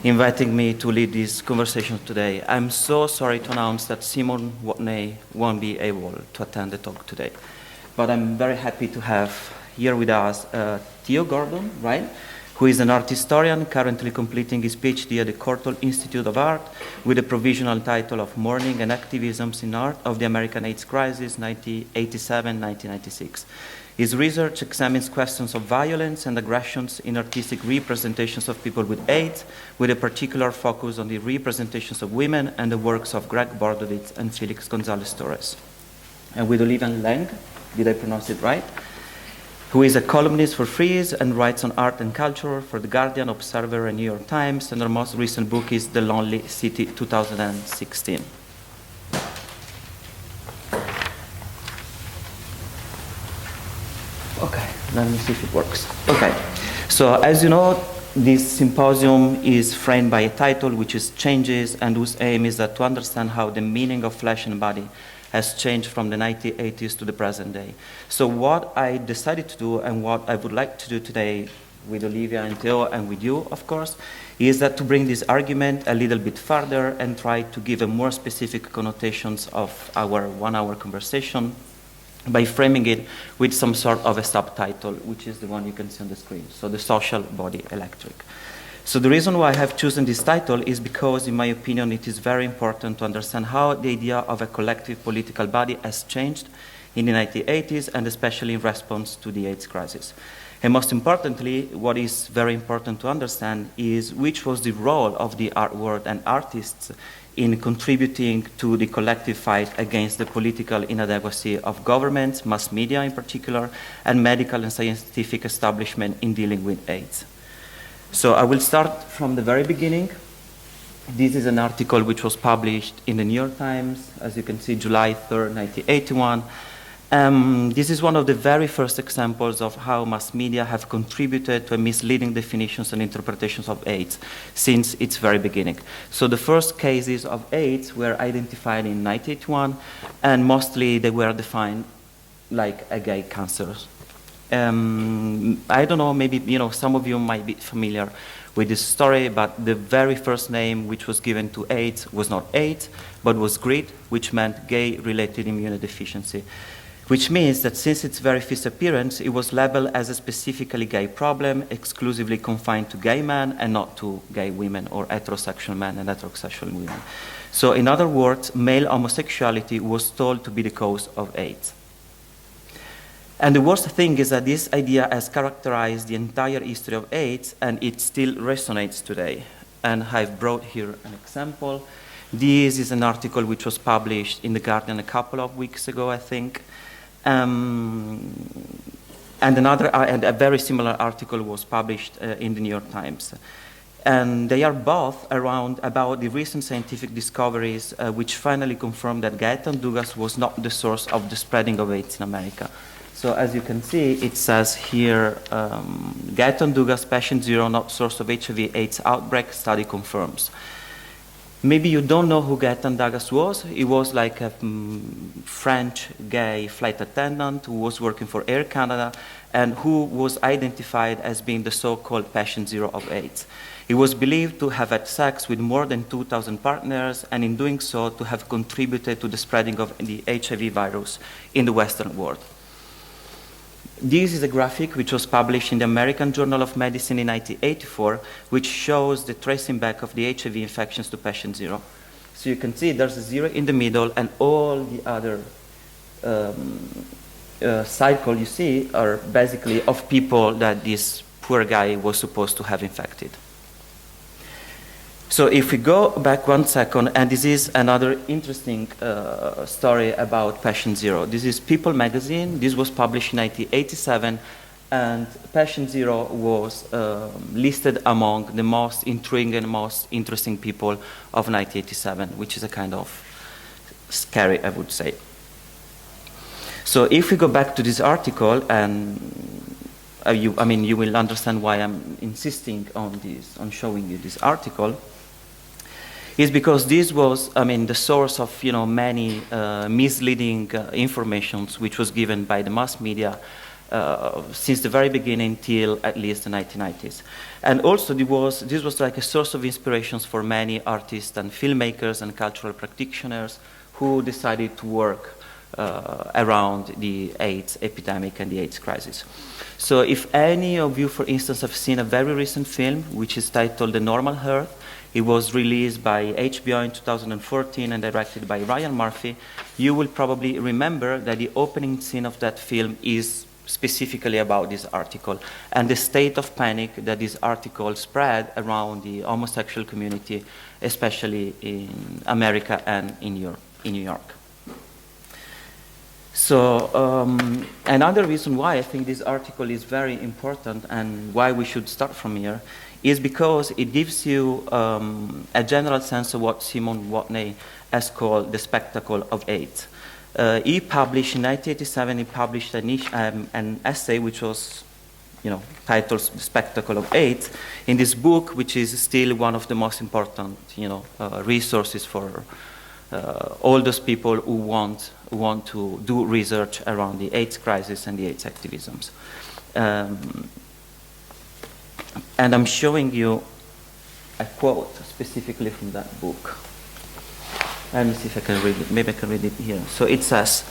inviting me to lead this conversation today. I'm so sorry to announce that Simon Watney won't be able to attend the talk today. But I'm very happy to have here with us Theo Gordon, right? Who is an art historian currently completing his PhD at the Courtauld Institute of Art with the provisional title of Mourning and Activisms in Art of the American AIDS Crisis, 1987-1996. His research examines questions of violence and aggressions in artistic representations of people with AIDS, with a particular focus on the representations of women and the works of Greg Bordovitz and Felix Gonzalez-Torres. And with Olivia Laing, did I pronounce it right? Who is a columnist for Frieze and writes on art and culture for The Guardian, Observer, and New York Times, and her most recent book is The Lonely City 2016. Okay, let me see if it works. Okay, so as you know, this symposium is framed by a title which is Changes, and whose aim is that to understand how the meaning of flesh and body has changed from the 1980s to the present day. So what I decided to do, and what I would like to do today with Olivia and Theo and with you, of course, is that to bring this argument a little bit further and try to give a more specific connotations of our 1 hour conversation by framing it with some sort of a subtitle, which is the one you can see on the screen. So the social body electric. So the reason why I have chosen this title is because, in my opinion, it is very important to understand how the idea of a collective political body has changed in the 1980s, and especially in response to the AIDS crisis. And most importantly, what is very important to understand is which was the role of the art world and artists in contributing to the collective fight against the political inadequacy of governments, mass media in particular, and medical and scientific establishment in dealing with AIDS. So I will start from the very beginning. This is an article which was published in the New York Times, as you can see, July 3rd, 1981. This is one of the very first examples of how mass media have contributed to misleading definitions and interpretations of AIDS since its very beginning. So the first cases of AIDS were identified in 1981, and mostly they were defined like a gay cancer. I don't know, maybe some of you might be familiar with this story, but the very first name which was given to AIDS was not AIDS, but was GRID, which meant gay-related immunodeficiency, which means that since its very first appearance, it was labeled as a specifically gay problem, exclusively confined to gay men and not to gay women or heterosexual men and heterosexual women. So in other words, male homosexuality was told to be the cause of AIDS. And the worst thing is that this idea has characterized the entire history of AIDS, and it still resonates today. And I've brought here an example. This is an article which was published in The Guardian a couple of weeks ago, I think. And a very similar article was published in the New York Times. And they are both about the recent scientific discoveries which finally confirmed that Gaetan Dugas was not the source of the spreading of AIDS in America. So as you can see, it says here, Gaetan Dugas patient 0, not source of HIV/AIDS outbreak, study confirms. Maybe you don't know who Gaetan Dugas was. He was like a French gay flight attendant who was working for Air Canada and who was identified as being the so-called patient 0 of AIDS. He was believed to have had sex with more than 2,000 partners, and in doing so to have contributed to the spreading of the HIV virus in the Western world. This is a graphic which was published in the American Journal of Medicine in 1984, which shows the tracing back of the HIV infections to patient 0. So you can see there's a 0 in the middle, and all the other cycle you see are basically of people that this poor guy was supposed to have infected. So if we go back 1 second, and this is another interesting story about patient 0. This is People magazine. This was published in 1987, and patient 0 was listed among the most intriguing and most interesting people of 1987, which is a kind of scary, I would say. So if we go back to this article, and you will understand why I'm insisting on this, on showing you this article, is because this was, the source of, many misleading informations which was given by the mass media since the very beginning till at least the 1990s. And also this was like a source of inspirations for many artists and filmmakers and cultural practitioners who decided to work around the AIDS epidemic and the AIDS crisis. So if any of you, for instance, have seen a very recent film, which is titled The Normal Earth, it was released by HBO in 2014 and directed by Ryan Murphy, you will probably remember that the opening scene of that film is specifically about this article and the state of panic that this article spread around the homosexual community, especially in America and in New York. So another reason why I think this article is very important and why we should start from here is because it gives you a general sense of what Simon Watney has called the spectacle of AIDS. He published in 1987. He published an essay which was, titled "The Spectacle of AIDS" in this book, which is still one of the most important, resources for all those people who want to do research around the AIDS crisis and the AIDS activisms. And I'm showing you a quote specifically from that book. Let me see if I can read it. Maybe I can read it here. So it says,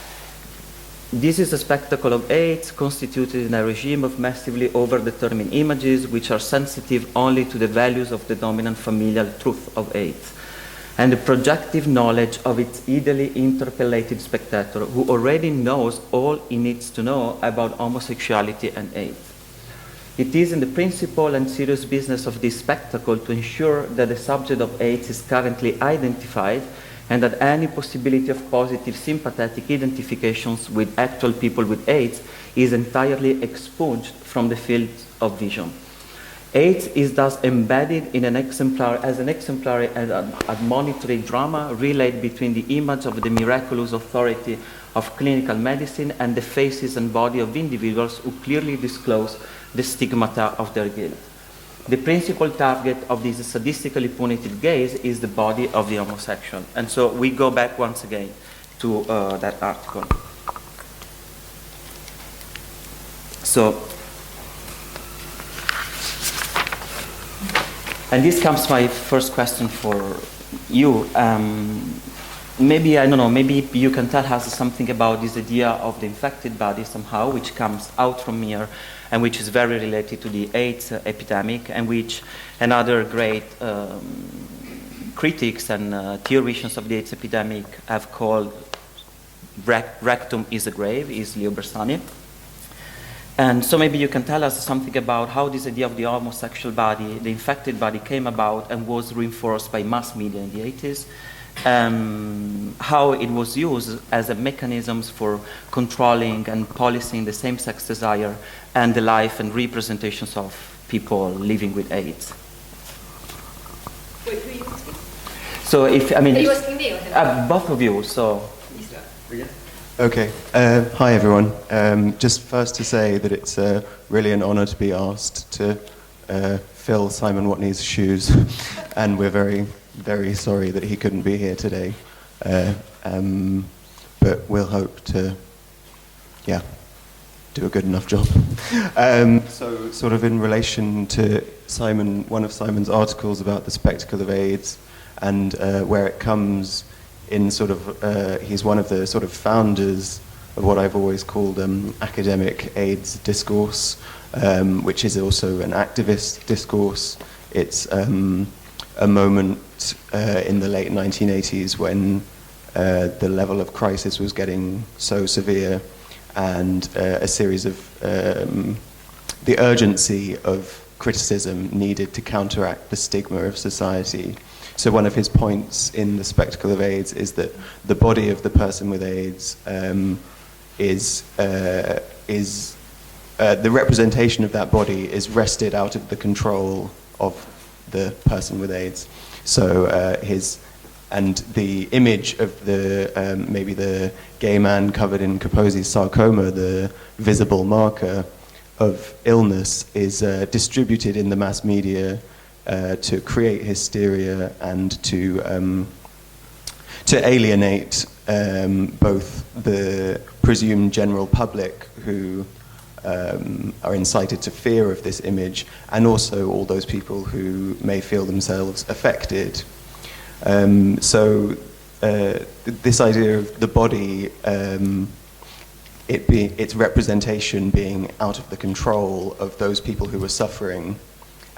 "This is a spectacle of AIDS constituted in a regime of massively overdetermined images which are sensitive only to the values of the dominant familial truth of AIDS and the projective knowledge of its ideally interpellated spectator who already knows all he needs to know about homosexuality and AIDS. It is in the principle and serious business of this spectacle to ensure that the subject of AIDS is currently identified and that any possibility of positive sympathetic identifications with actual people with AIDS is entirely expunged from the field of vision. AIDS is thus embedded in as an exemplary and admonitory drama relayed between the image of the miraculous authority of clinical medicine and the faces and body of individuals who clearly disclose the stigmata of their guilt. The principal target of this sadistically punitive gaze is the body of the homosexual." And so we go back once again to that article. So, and this comes my first question for you. Maybe, I don't know, maybe you can tell us something about this idea of the infected body somehow, which comes out from here and which is very related to the AIDS epidemic, and which another great critics and theoreticians of the AIDS epidemic have called rectum is a grave, is Leo Bersani. And so maybe you can tell us something about how this idea of the homosexual body, the infected body, came about and was reinforced by mass media in the 80s, how it was used as a mechanism for controlling and policing the same-sex desire and the life and representations of people living with AIDS. Wait, who are you asking? So if, I mean... Are you asking me or him? Both of you, so... Okay. Hi, everyone. Just first to say that it's really an honor to be asked to fill Simon Watney's shoes, and we're very, very sorry that he couldn't be here today. But we'll hope to, do a good enough job. So sort of in relation to Simon, one of Simon's articles about the spectacle of AIDS and where it comes in sort of, he's one of the sort of founders of what I've always called academic AIDS discourse, which is also an activist discourse. It's a moment in the late 1980s when the level of crisis was getting so severe, and a series of the urgency of criticism needed to counteract the stigma of society. So one of his points in The Spectacle of AIDS is that the body of the person with AIDS is the representation of that body is wrested out of the control of the person with AIDS. So and the image of the maybe the gay man covered in Kaposi's sarcoma, the visible marker of illness, is distributed in the mass media to create hysteria and to alienate both the presumed general public who are incited to fear of this image, and also all those people who may feel themselves affected. This idea of the body, its representation being out of the control of those people who were suffering,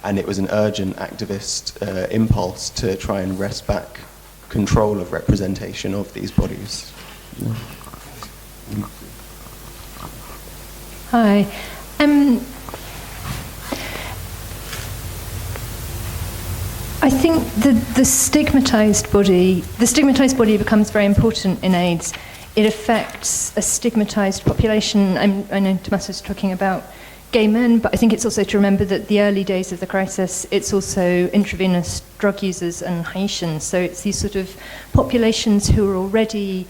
and it was an urgent activist impulse to try and wrest back control of representation of these bodies. Yeah. Hi. I think the stigmatized body becomes very important in AIDS. It affects a stigmatized population. I know Tommaso's talking about gay men, but I think it's also to remember that the early days of the crisis, it's also intravenous drug users and Haitians. So it's these sort of populations who are already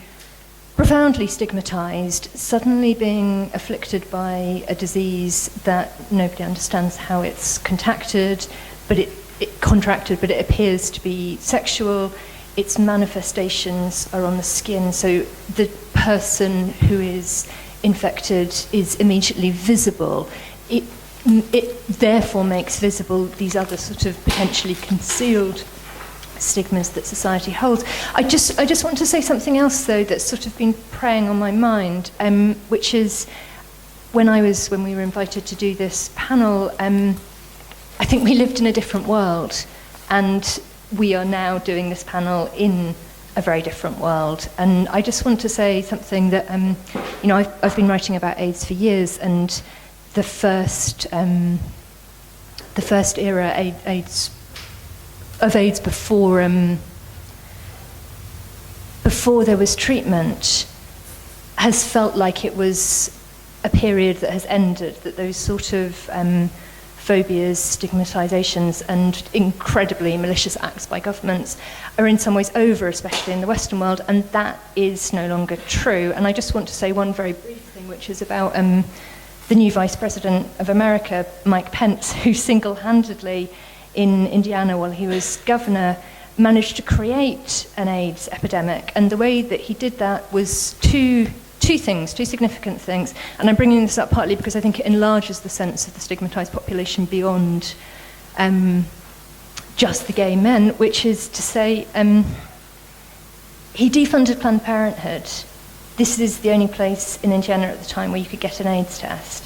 profoundly stigmatized, suddenly being afflicted by a disease that nobody understands how it's contracted, but it appears to be sexual. Its manifestations are on the skin, so the person who is infected is immediately visible. It therefore makes visible these other sort of potentially concealed stigmas that society holds. I just want to say something else, though, that's sort of been preying on my mind, which is when we were invited to do this panel, I think we lived in a different world, and we are now doing this panel in a very different world. And I just want to say something that, I've been writing about AIDS for years, and the first era AIDS before there was treatment has felt like it was a period that has ended, that those sort of phobias, stigmatizations, and incredibly malicious acts by governments are in some ways over, especially in the Western world, and that is no longer true. And I just want to say one very brief thing, which is about the new Vice President of America, Mike Pence, who single-handedly in Indiana while he was governor managed to create an AIDS epidemic. And the way that he did that was two significant things. And I'm bringing this up partly because I think it enlarges the sense of the stigmatized population beyond just the gay men, which is to say he defunded Planned Parenthood. This is the only place in Indiana at the time where you could get an AIDS test.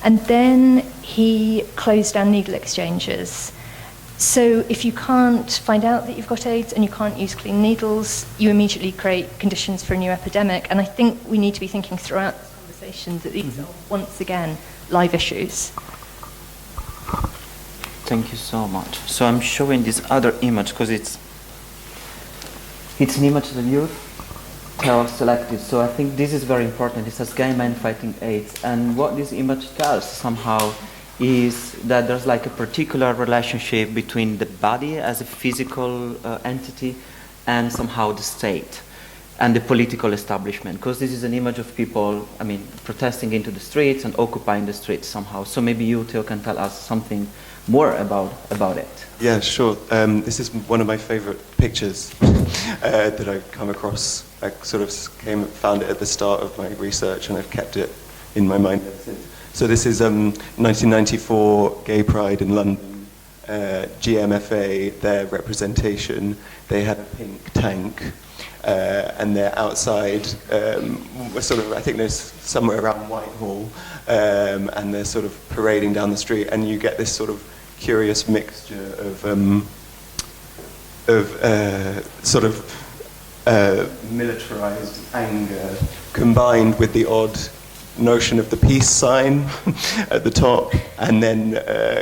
And then he closed down needle exchanges. So if you can't find out that you've got AIDS and you can't use clean needles, you immediately create conditions for a new epidemic. And I think we need to be thinking throughout this conversation that these are, once again, live issues. Thank you so much. So I'm showing this other image because it's an image that you selected. So I think this is very important. It says gay men fighting AIDS. And what this image tells somehow is that there's like a particular relationship between the body as a physical entity and somehow the state and the political establishment, because this is an image of people, protesting into the streets and occupying the streets somehow. So maybe you, Theo, can tell us something more about it. Yeah, sure. This is one of my favorite pictures that I've come across. I sort of found it at the start of my research, and I've kept it in my mind ever since. So this is 1994 Gay Pride in London, GMFA, their representation. They had a pink tank, and they're outside, I think they're somewhere around Whitehall, and they're sort of parading down the street, and you get this sort of curious mixture of militarized anger combined with the odd notion of the peace sign at the top, and then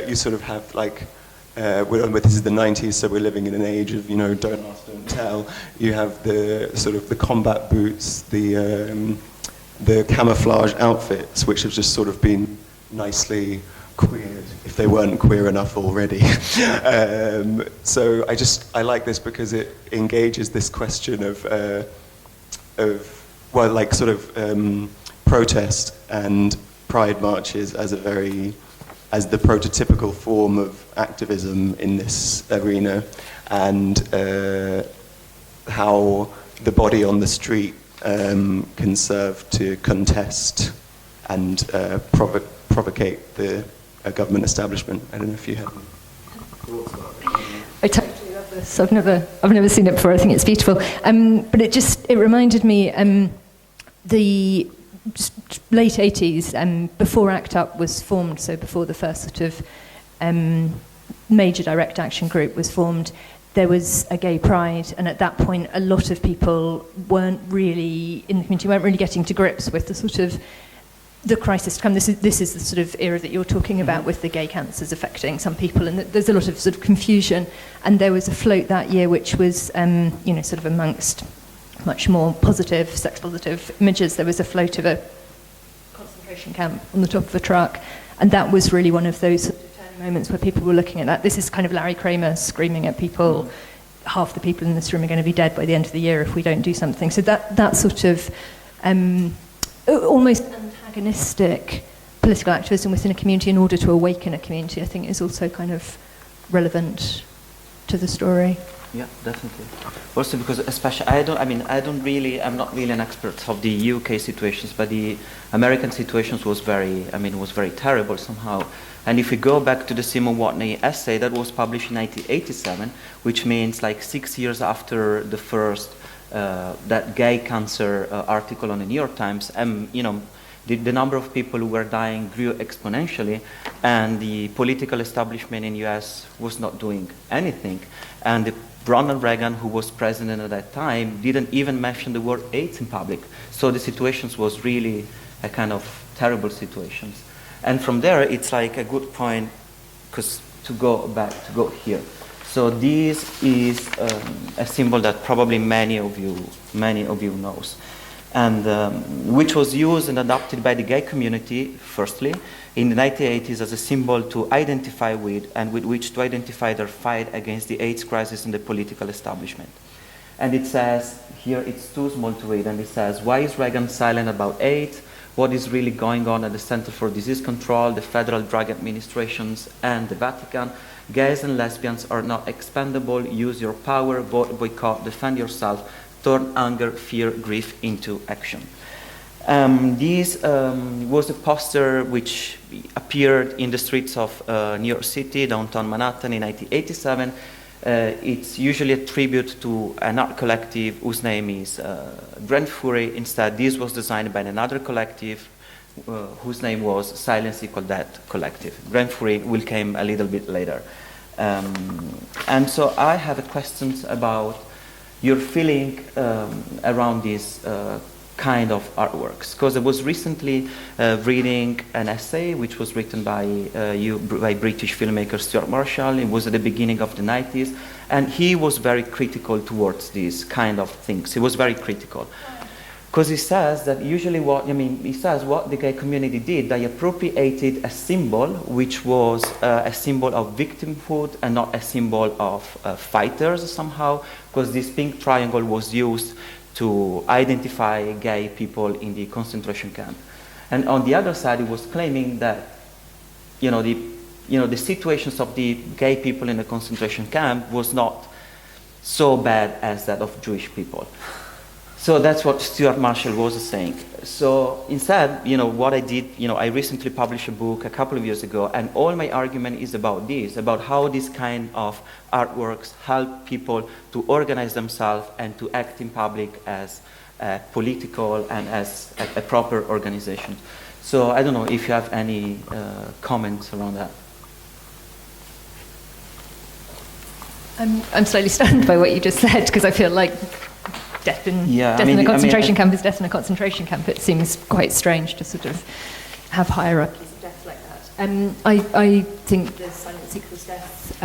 you sort of have this is the 90s, so we're living in an age of don't ask, don't tell. You have the sort of the combat boots, the camouflage outfits, which have just sort of been nicely queered if they weren't queer enough already. So I like this because it engages this question of protest and pride marches as the prototypical form of activism in this arena, and how the body on the street can serve to contest and provocate the government establishment. I don't know if you have thoughts about that. I totally love this. I've never seen it before. I think it's beautiful. But it reminded me the late 80s, before ACT UP was formed, so before the first sort of major direct action group was formed, there was a gay pride, and at that point a lot of people weren't really, in the community, weren't really getting to grips with the sort of the crisis to come. This is the sort of era that you're talking about with the gay cancers affecting some people, and there's a lot of sort of confusion. And there was a float that year which was, sort of amongst much more positive, sex-positive images, there was a float of a concentration camp on the top of a truck, and that was really one of those sort of turning moments where people were looking at that. This is kind of Larry Kramer screaming at people, half the people in this room are going to be dead by the end of the year if we don't do something. So that sort of almost antagonistic political activism within a community in order to awaken a community, I think, is also kind of relevant to the story. Yeah, definitely. Also because especially, I'm not really an expert of the UK situations, but the American situations was very terrible somehow. And if we go back to the Simon Watney essay that was published in 1987, which means like 6 years after the first that gay cancer article on the New York Times, the number of people who were dying grew exponentially, and the political establishment in US was not doing anything. And Ronald Reagan, who was president at that time, didn't even mention the word AIDS in public. So the situations was really a kind of terrible situations. And from there, it's like a good point, because to go here. So this is a symbol that probably many of you knows, and which was used and adopted by the gay community, firstly, in the 1980s as a symbol to identify with, and with which to identify their fight against the AIDS crisis in the political establishment. And it says, here it's too small to read, and it says, why is Reagan silent about AIDS? What is really going on at the Center for Disease Control, the Federal Drug Administrations, and the Vatican? Gays and lesbians are not expendable. Use your power, vote, boycott, defend yourself, turn anger, fear, grief into action. This was a poster which appeared in the streets of New York City, downtown Manhattan in 1987. It's usually a tribute to an art collective whose name is Grand Fury. Instead, this was designed by another collective whose name was Silence Equal Death Collective. Grand Fury will come a little bit later. And so I have questions about your feeling around these kind of artworks, because I was recently reading an essay which was written by British filmmaker Stuart Marshall. It was at the beginning of the 90s, and he was very critical towards these kind of things. He was very critical, because he says that usually what the gay community did, they appropriated a symbol which was a symbol of victimhood and not a symbol of fighters somehow, because this pink triangle was used to identify gay people in the concentration camp. And on the other side, he was claiming that, the situations of the gay people in the concentration camp was not so bad as that of Jewish people. So that's what Stuart Marshall was saying. So instead, what I did, I recently published a book a couple of years ago, and all my argument is about this, about how this kind of artworks help people to organize themselves and to act in public as political and as a proper organization. So I don't know if you have any comments around that. I'm slightly stunned by what you just said, because I feel like death in a concentration camp is death in a concentration camp. It seems quite strange to sort of have hierarchies of death like that. I think the Silence Equals Death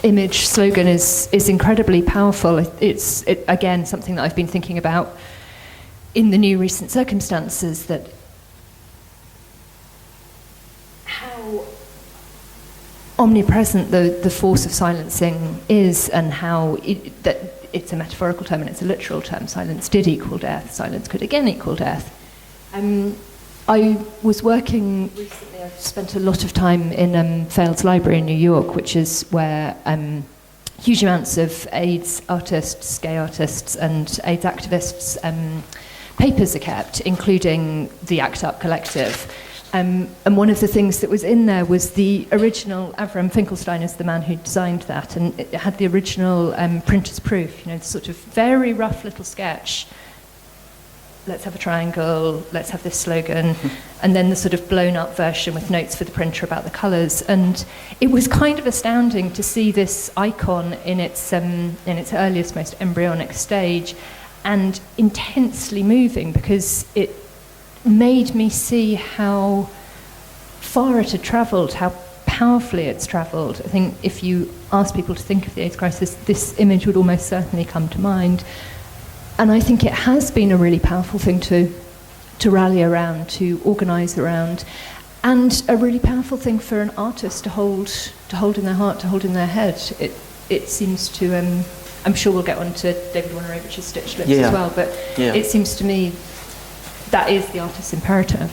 image slogan is incredibly powerful. It's again something that I've been thinking about in the new recent circumstances, that how omnipresent the force of silencing is, and how that it's a metaphorical term and it's a literal term. Silence did equal death. Silence could again equal death. I was working recently, I've spent a lot of time in Fales Library in New York, which is where huge amounts of AIDS artists, gay artists and AIDS activists papers are kept, including the ACT UP collective. And one of the things that was in there was the original, Avram Finkelstein is the man who designed that, and it had the original printer's proof, the sort of very rough little sketch. Let's have a triangle, let's have this slogan, and then the sort of blown up version with notes for the printer about the colours. And it was kind of astounding to see this icon in its earliest, most embryonic stage, and intensely moving, because it made me see how far it had travelled, how powerfully it's travelled. I think if you ask people to think of the AIDS crisis, this image would almost certainly come to mind. And I think it has been a really powerful thing to rally around, to organise around, and a really powerful thing for an artist to hold in their heart, to hold in their head. It seems to, I'm sure we'll get on to David Wojnarowicz's Stitched Lips as well, but it seems to me that is the artist's imperative.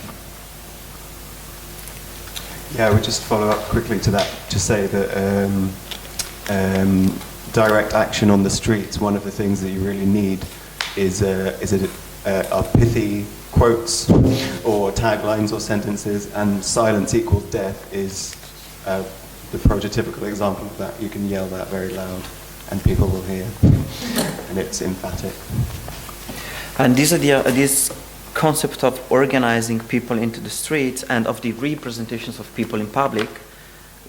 Yeah, I would just follow up quickly to that to say that direct action on the streets, one of the things that you really need is pithy quotes or taglines or sentences, and silence equals death is the prototypical example of that. You can yell that very loud and people will hear, and it's emphatic. And this concept of organizing people into the streets and of the representations of people in public.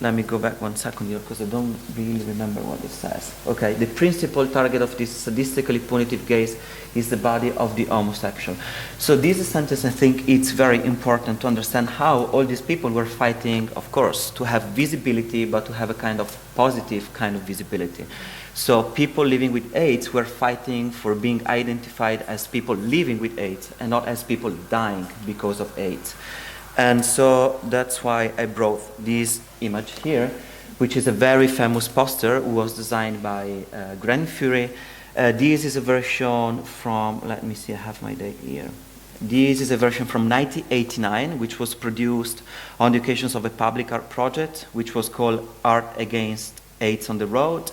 Let me go back 1 second here, because I don't really remember what it says. Okay, the principal target of this sadistically punitive gaze is the body of the homosexual. So this sentence, I think it's very important to understand how all these people were fighting, of course, to have visibility, but to have a kind of positive kind of visibility. So people living with AIDS were fighting for being identified as people living with AIDS and not as people dying because of AIDS. And so that's why I brought this image here, which is a very famous poster, who was designed by Granny Fury. This is a version from, let me see, I have my date here. This is a version from 1989, which was produced on the occasions of a public art project, which was called Art Against AIDS on the Road.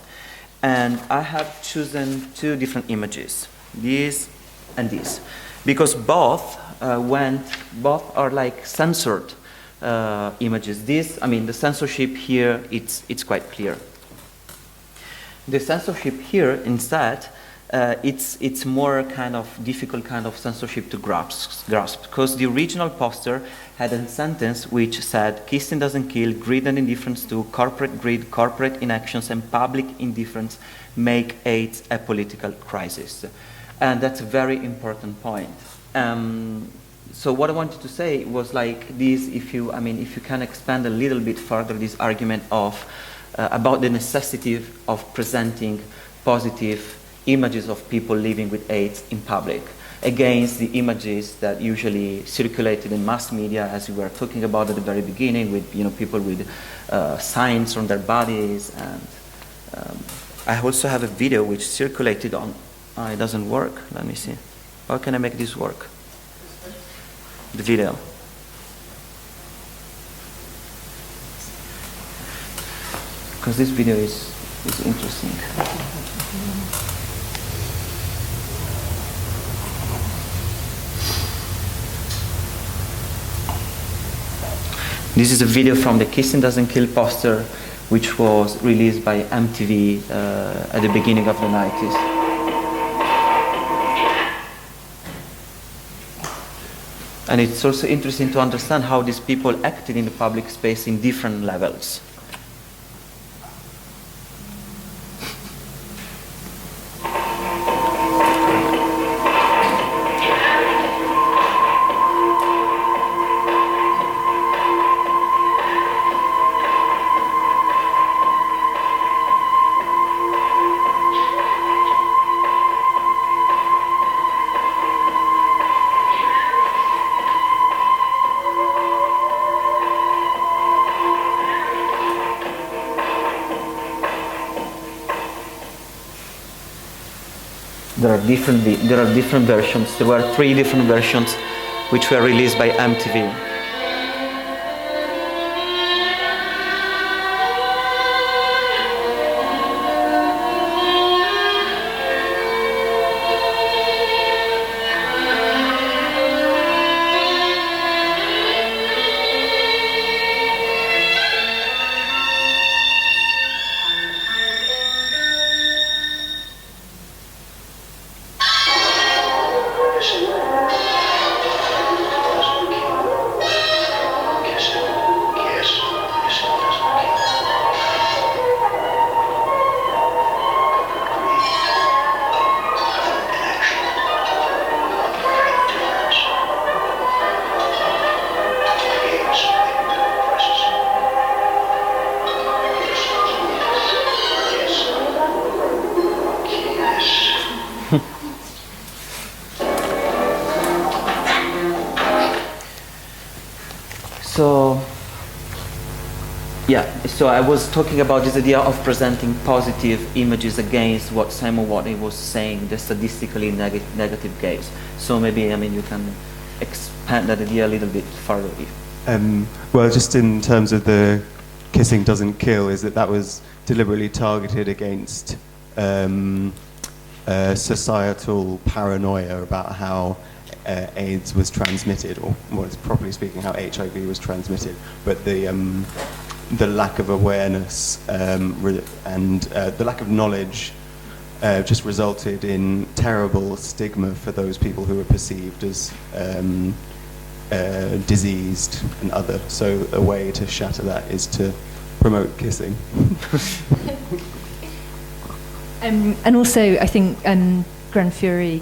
And I have chosen two different images, this and this, because both are like censored images. The censorship here, it's quite clear. The censorship here, instead, it's more kind of difficult kind of censorship to grasp, because the original poster had a sentence which said, "Kissing doesn't kill, greed and indifference to corporate greed, corporate inactions, and public indifference make AIDS a political crisis." And that's a very important point. So what I wanted to say was like this: if you can expand a little bit further this argument of about the necessity of presenting positive images of people living with AIDS in public, against the images that usually circulated in mass media, as we were talking about at the very beginning, with people with signs on their bodies. And I also have a video which circulated on. It doesn't work. Let me see. How can I make this work? The video. Because this video is interesting. This is a video from the Kissing Doesn't Kill poster, which was released by MTV at the beginning of the 90s. And it's also interesting to understand how these people acted in the public space in different levels. There are different versions. There were 3 different versions which were released by MTV. So, yeah, so I was talking about this idea of presenting positive images against what Simon Watney was saying, the statistically negative gaze. So maybe, I mean, you can expand that idea a little bit further. Well, just in terms of the kissing doesn't kill, is that was deliberately targeted against societal paranoia about how AIDS was transmitted, or more properly speaking, how HIV was transmitted, but the lack of awareness and the lack of knowledge just resulted in terrible stigma for those people who were perceived as diseased and other. So a way to shatter that is to promote kissing. And also, I think Grand Fury,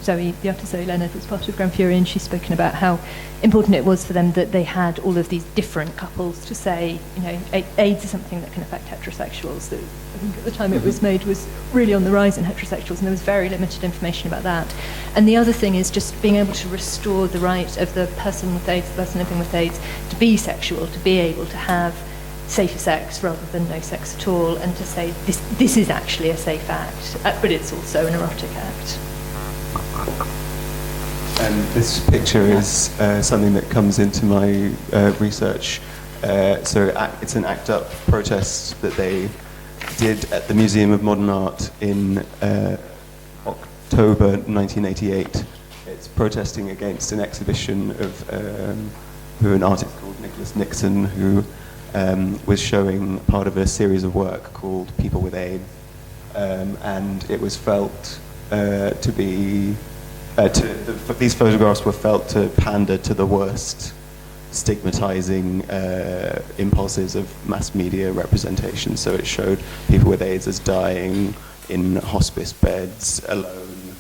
Zoe, the artist Zoe Leonard, was part of Grand Fury, and she's spoken about how important it was for them that they had all of these different couples to say, you know, AIDS is something that can affect heterosexuals. That I think at the time it was made was really on the rise in heterosexuals, and there was very limited information about that. And the other thing is just being able to restore the right of the person with AIDS, the person living with AIDS, to be sexual, to be able to have safer sex rather than no sex at all, and to say this is actually a safe act, but it's also an erotic act. And this picture is something that comes into my research. So it's an ACT UP protest that they did at the Museum of Modern Art in October 1988. It's protesting against an exhibition of an artist called Nicholas Nixon, who was showing part of a series of work called People with AIDS. And it was felt to be... these photographs were felt to pander to the worst stigmatizing impulses of mass media representation. So it showed people with AIDS as dying in hospice beds, alone,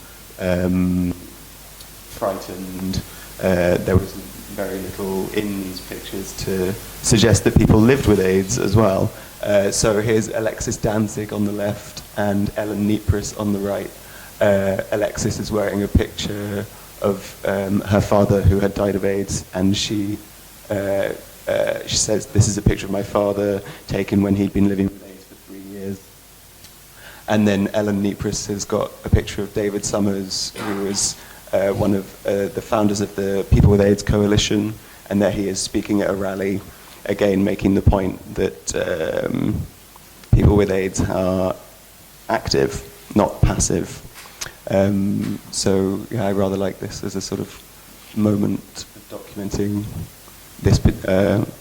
frightened. There was very little in these pictures to suggest that people lived with AIDS as well. So here's Alexis Danzig on the left and Ellen Niepris on the right. Alexis is wearing a picture of her father who had died of AIDS, and she says, "This is a picture of my father taken when he'd been living with AIDS for 3 years." And then Ellen Niepris has got a picture of David Summers, who was one of the founders of the People with AIDS Coalition, and there he is speaking at a rally, again making the point that people with AIDS are active, not passive. So yeah, I rather like this as a sort of moment of documenting this.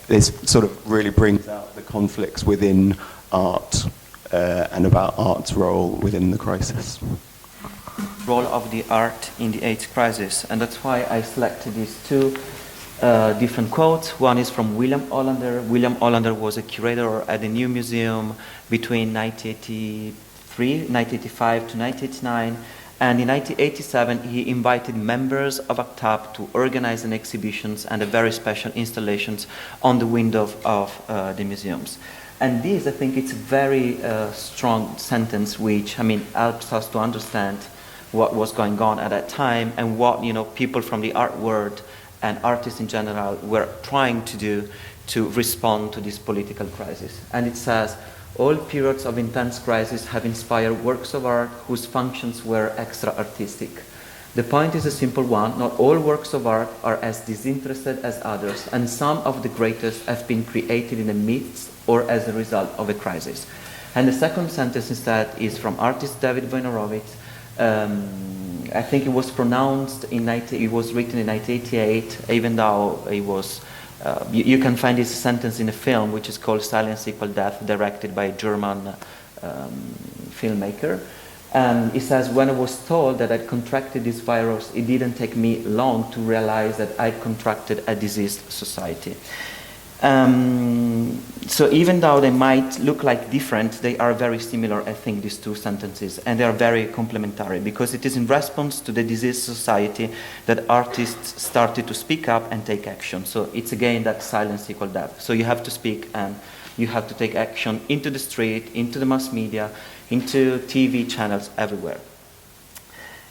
This sort of really brings out the conflicts within art and about art's role within the crisis. Role of the art in the AIDS crisis, and that's why I selected these two different quotes. One is from William Hollander. William Hollander was a curator at the New Museum between 1985 to 1989. And in 1987, he invited members of ACT UP to organize an exhibitions and a very special installations on the window of the museums. And this, I think, it's a very strong sentence, which, I mean, helps us to understand what was going on at that time and what, you know, people from the art world and artists in general were trying to do to respond to this political crisis. And it says, all periods of intense crisis have inspired works of art whose functions were extra-artistic. The point is a simple one: not all works of art are as disinterested as others, and some of the greatest have been created in the midst or as a result of a crisis. And the second sentence instead is from artist David Wojnarowicz. I think it was pronounced it was written in 1988, even though it was you can find this sentence in a film which is called Silence Equal Death, directed by a German filmmaker. And he says, when I was told that I'd contracted this virus, it didn't take me long to realize that I'd contracted a diseased society. So even though they might look like different, they are very similar, I think, these two sentences, and they are very complementary, because it is in response to the diseased society that artists started to speak up and take action. So it's again that silence equal death. So you have to speak and you have to take action into the street, into the mass media, into TV channels everywhere.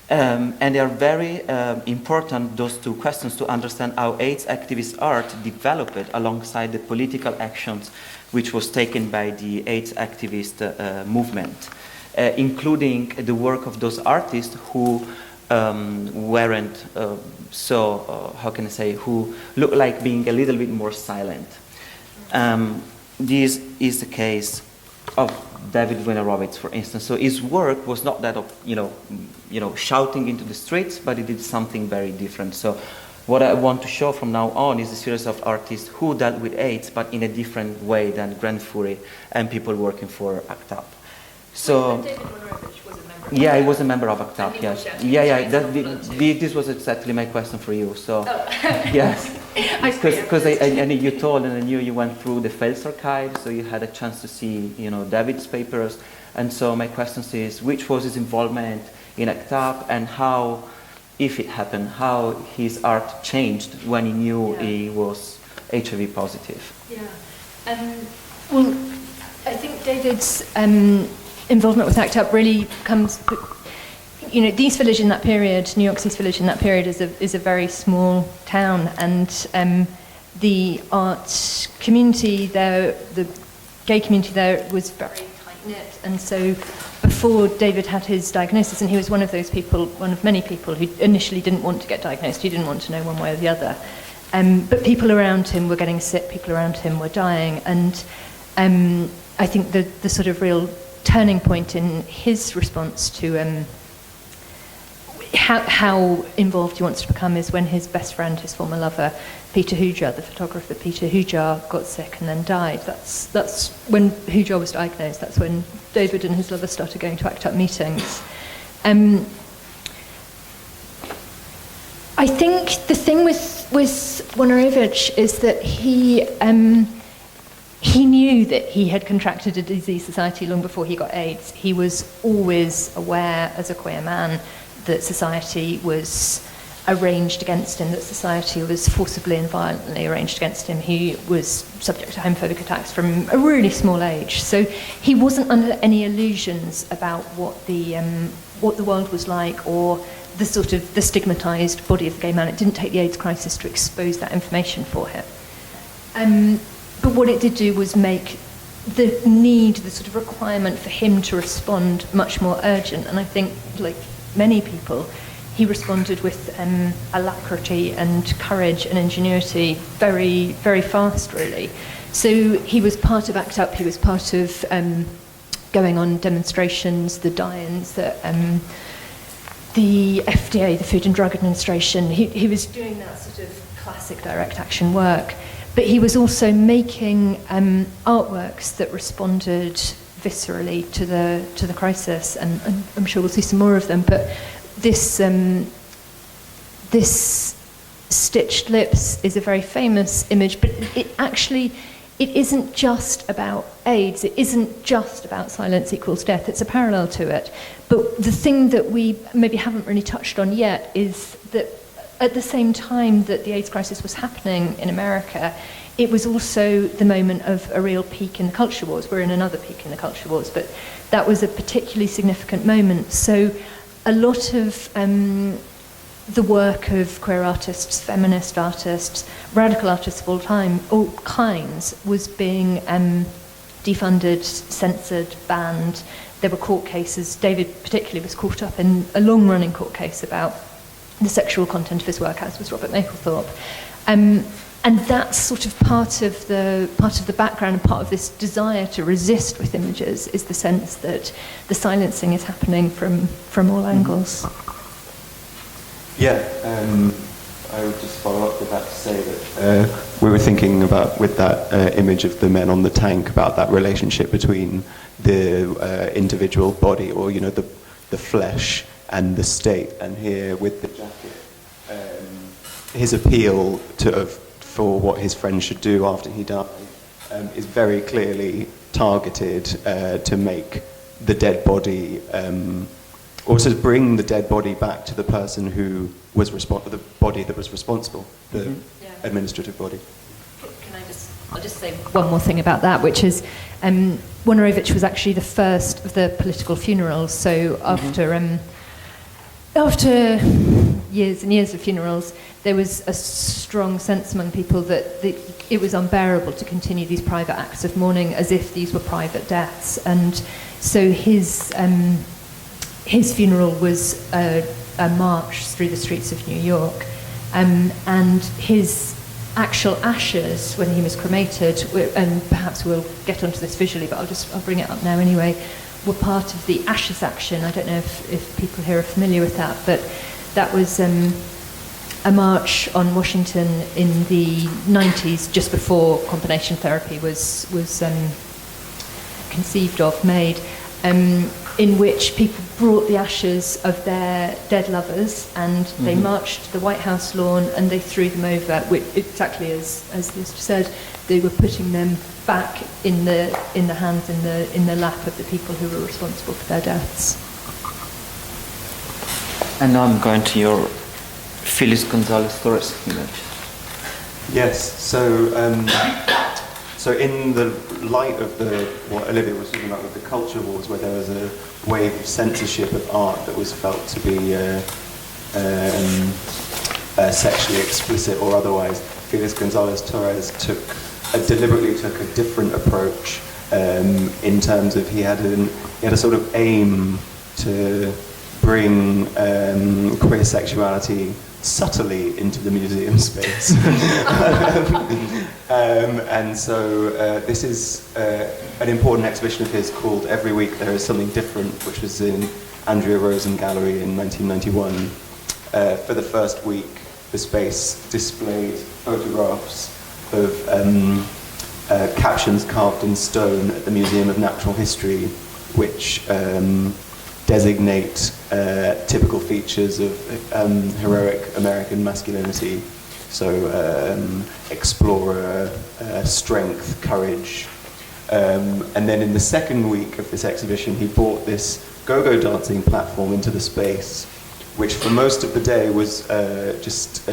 And they are very important, those two questions, to understand how AIDS activist art developed alongside the political actions which was taken by the AIDS activist movement, including the work of those artists who weren't how can I say, who look like being a little bit more silent. This is the case of David Wojnarowicz, for instance. So his work was not that of, shouting into the streets, but he did something very different. So what I want to show from now on is a series of artists who dealt with AIDS, but in a different way than Grand Fury and people working for ACT UP. So, David Wojnarowicz was a member of yeah, he was a member of ACT UP, And he yes. was, Yeah. This was exactly my question for you. So, yes. Because you told and I knew you went through the Fels archive, so you had a chance to see, David's papers. And so my question is, which was his involvement in ACT UP, and how, if it happened, how his art changed when he knew he was HIV positive? Yeah. Well, I think David's involvement with ACT UP really comes. The East Village in that period, New York's East Village in that period, is a very small town, and the art community there, the gay community there, was very tight-knit. And so before David had his diagnosis, and he was one of those people, one of many people who initially didn't want to get diagnosed, he didn't want to know one way or the other. But people around him were getting sick, people around him were dying, and I think the sort of real turning point in his response to how involved he wants to become is when his best friend, his former lover, Peter Hujar, the photographer Peter Hujar, got sick and then died. That's when Hujar was diagnosed. That's when David and his lover started going to ACT UP meetings. I think the thing with Wojnarowicz is that he knew that he had contracted a disease society long before he got AIDS. He was always aware, as a queer man, that society was arranged against him, that society was forcibly and violently arranged against him. He was subject to homophobic attacks from a really small age. So he wasn't under any illusions about what the world was like, or the sort of the stigmatized body of the gay man. It didn't take the AIDS crisis to expose that information for him. But what it did do was make the sort of requirement for him to respond much more urgent. And I think, like many people, he responded with alacrity and courage and ingenuity very, very fast, really. So he was part of ACT UP, he was part of going on demonstrations, the die-ins, the FDA, the Food and Drug Administration. He was doing that sort of classic direct action work. But he was also making artworks that responded viscerally to the crisis, and I'm sure we'll see some more of them. But this stitched lips is a very famous image. But it isn't just about AIDS. It isn't just about silence equals death. It's a parallel to it. But the thing that we maybe haven't really touched on yet is that at the same time that the AIDS crisis was happening in America, it was also the moment of a real peak in the culture wars. We're in another peak in the culture wars, but that was a particularly significant moment. So a lot of the work of queer artists, feminist artists, radical artists of all kinds, was being defunded, censored, banned. There were court cases. David particularly was caught up in a long-running court case about the sexual content of his work, as was Robert Mapplethorpe. And that's sort of part of the background and part of this desire to resist with images, is the sense that the silencing is happening from all angles. Yeah, I would just follow up with that to say that we were thinking about, with that image of the men on the tank, about that relationship between the individual body, or the flesh, and the state. And here with the jacket, his appeal for what his friend should do after he died is very clearly targeted to make the dead body, or to bring the dead body back to the person who was the body that was responsible, the administrative body. I'll just say one more thing about that, which is Wojnarowicz was actually the first of the political funerals. So after after years and years of funerals, there was a strong sense among people that it was unbearable to continue these private acts of mourning as if these were private deaths. And so his funeral was a march through the streets of New York. And his actual ashes, when he was cremated, and perhaps we'll get onto this visually, but I'll bring it up now anyway, were part of the Ashes Action. I don't know if people here are familiar with that, but that was a march on Washington in the 90s, just before combination therapy was conceived of, made, in which people brought the ashes of their dead lovers, and they marched to the White House lawn and they threw them over, which, exactly as Liz said, they were putting them back in the hands, in the lap of the people who were responsible for their deaths. And now I'm going to your Feliz González Torres image. Yes, so in the light of what Olivia was talking about with the culture wars, where there was a wave of censorship of art that was felt to be sexually explicit or otherwise, Feliz González Torres deliberately took a different approach in terms of he had a sort of aim to bring queer sexuality subtly into the museum space. And so this is an important exhibition of his called Every Week There Is Something Different, which was in Andrea Rosen Gallery in 1991. For the first week, the space displayed photographs of captions carved in stone at the Museum of Natural History, which designate typical features of heroic American masculinity. So explorer, strength, courage. And then in the second week of this exhibition, he brought this go-go dancing platform into the space, which for most of the day was just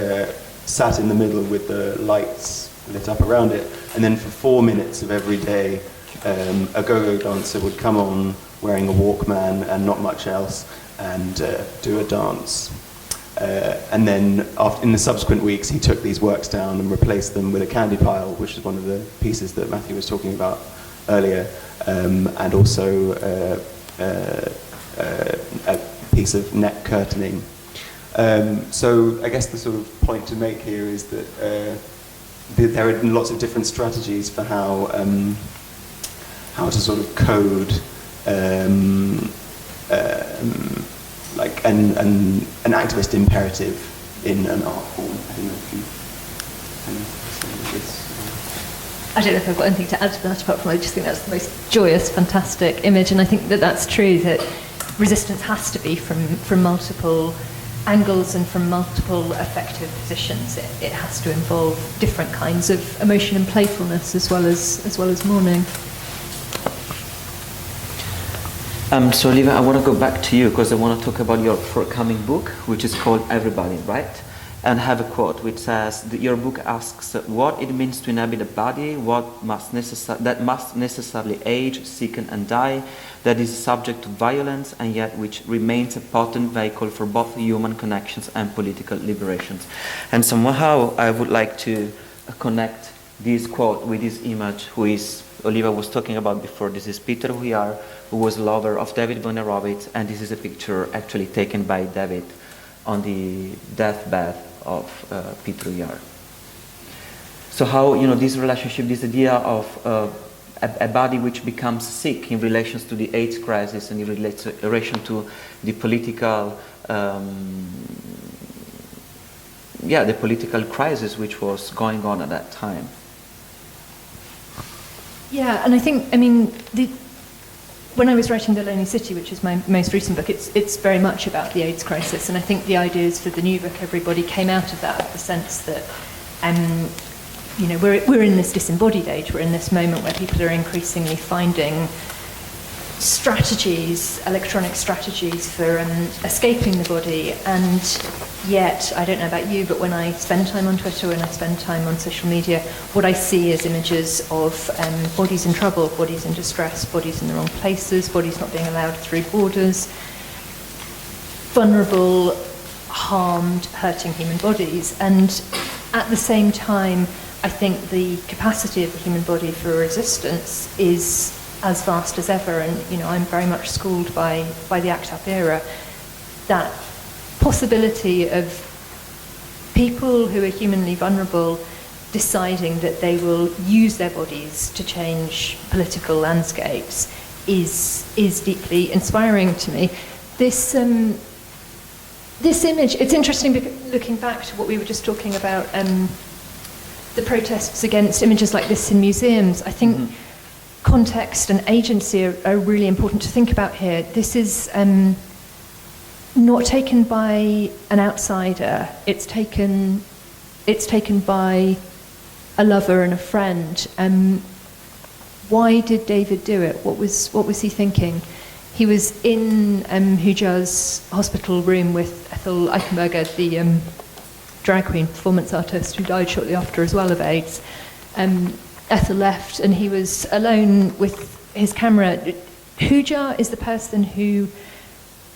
sat in the middle with the lights lit up around it. And then for 4 minutes of every day, a go-go dancer would come on wearing a Walkman and not much else, and do a dance. And then in the subsequent weeks, he took these works down and replaced them with a candy pile, which is one of the pieces that Matthew was talking about earlier, and also a piece of net curtaining. So I guess the sort of point to make here is that there are lots of different strategies for how to sort of code like an activist imperative in an art form. I don't know if you I don't know if I've got anything to add to that, apart from I just think that's the most joyous, fantastic image, and I think that that's true, that resistance has to be from multiple angles and from multiple affective positions. It has to involve different kinds of emotion and playfulness as well as mourning. So Olivia, I want to go back to you because I want to talk about your forthcoming book, which is called Everybody, right? And have a quote which says that your book asks what it means to inhabit a body, that must necessarily age, sicken and die, that is subject to violence and yet which remains a potent vehicle for both human connections and political liberations. And somehow I would like to connect this quote with this image, who is Olivia was talking about before. This is Peter Huillard, who was a lover of David Boner-Roberts, and this is a picture actually taken by David on the deathbed of Peter Huillard. So how, this relationship, this idea of a body which becomes sick in relation to the AIDS crisis and in relation to the political, the political crisis which was going on at that time. Yeah, and I think, when I was writing The Lonely City, which is my most recent book, it's very much about the AIDS crisis, and I think the ideas for the new book, Everybody, came out of that, the sense that, we're in this disembodied age, we're in this moment where people are increasingly finding strategies, electronic strategies for escaping the body, and yet, I don't know about you, but when I spend time on Twitter, when I spend time on social media, what I see is images of bodies in trouble, bodies in distress, bodies in the wrong places, bodies not being allowed through borders. vulnerable, harmed, hurting human bodies. And at the same time, I think the capacity of the human body for resistance is as vast as ever. And, you know, I'm very much schooled by the ACT UP era. That possibility of people who are humanly vulnerable deciding that they will use their bodies to change political landscapes is deeply inspiring to me. This image, it's interesting looking back to what we were just talking about, the protests against images like this in museums. I think context and agency are really important to think about here. This is not taken by an outsider. It's taken by a lover and a friend. Why did David do it? What was he thinking? He was in Hujar's hospital room with Ethel Eichenberger, the drag queen performance artist who died shortly after as well of AIDS. Ethel left and he was alone with his camera. Hujar is the person who...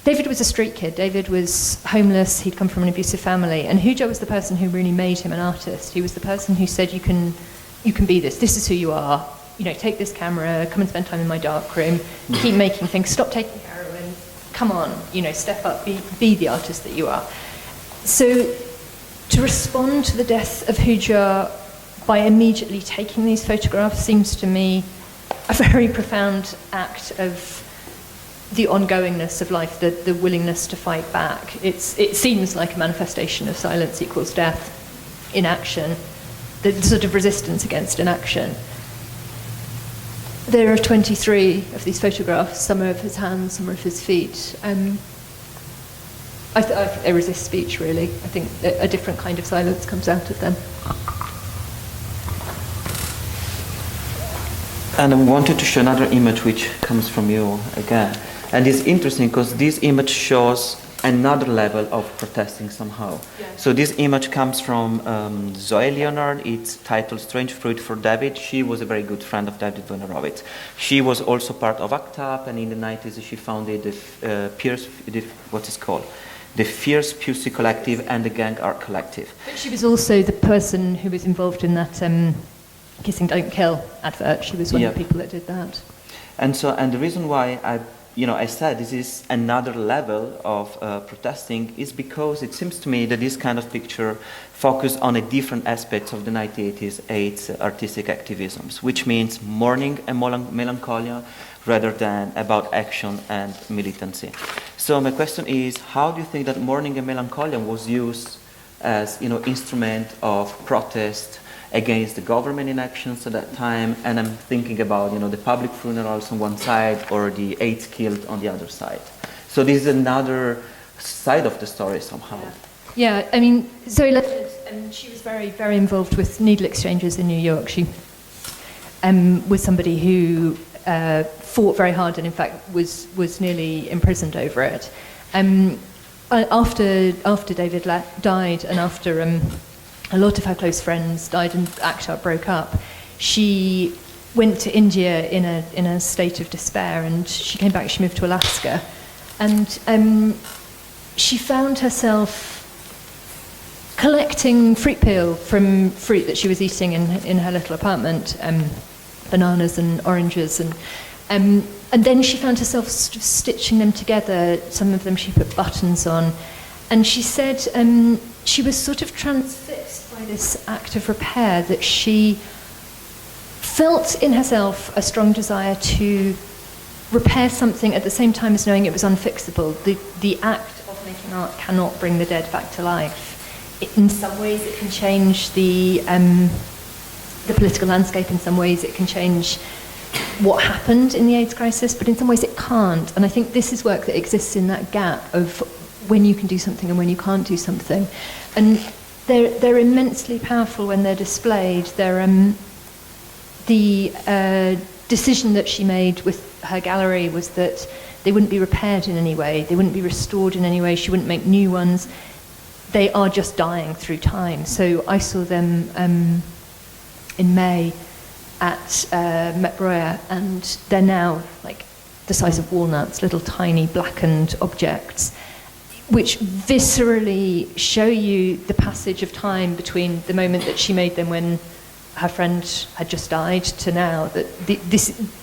David was a street kid. David was homeless. He'd come from an abusive family. And Hujar was the person who really made him an artist. He was the person who said, you can be this. This is who you are. You know, take this camera, come and spend time in my dark room, keep making things, stop taking heroin, come on, you know, step up, be the artist that you are. So to respond to the death of Hujar by immediately taking these photographs seems to me a very profound act of the ongoingness of life, the willingness to fight back. It seems like a manifestation of silence equals death in action, the sort of resistance against inaction. There are 23 of these photographs. Some are of his hands, some are of his feet. I think they resist speech, really. I think a different kind of silence comes out of them. And I wanted to show another image which comes from you again. And it's interesting because this image shows another level of protesting somehow. Yeah. So this image comes from Zoe Leonard. It's titled Strange Fruit for David. She was a very good friend of David Wojnarowicz. She was also part of ACT UP, and in the 90s she founded the Fierce Pussy Collective and the Gang Art Collective. But she was also the person who was involved in that Kissing Don't Kill advert. She was one of the people that did that. And the reason why I said this is another level of protesting is because it seems to me that this kind of picture focused on a different aspects of the 1980s AIDS artistic activisms, which means mourning and melancholia rather than about action and militancy. So my question is, how do you think that mourning and melancholia was used as instrument of protest against the government inactions at that time? And I'm thinking about the public funerals on one side or the AIDS killed on the other side. So this is another side of the story somehow. Yeah, I mean, Zoe Leonard, she was very, very involved with needle exchanges in New York. She was somebody who fought very hard and in fact was nearly imprisoned over it. After David died and after a lot of her close friends died and ACT UP broke up, she went to India in a state of despair, and she came back. She moved to Alaska, and she found herself collecting fruit peel from fruit that she was eating in her little apartment, bananas and oranges, and then she found herself sort of stitching them together. Some of them she put buttons on, and she said she was sort of transfixed by this act of repair, that she felt in herself a strong desire to repair something at the same time as knowing it was unfixable. The act of making art cannot bring the dead back to life. In some ways it can change the political landscape, in some ways it can change what happened in the AIDS crisis, but in some ways it can't. And I think this is work that exists in that gap of when you can do something and when you can't do something. And they're immensely powerful when they're displayed. The decision that she made with her gallery was that they wouldn't be repaired in any way, they wouldn't be restored in any way, she wouldn't make new ones. They are just dying through time. So I saw them in May at Met Breuer, and they're now like the size of walnuts, little tiny blackened objects. which viscerally show you the passage of time between the moment that she made them when her friend had just died to now. That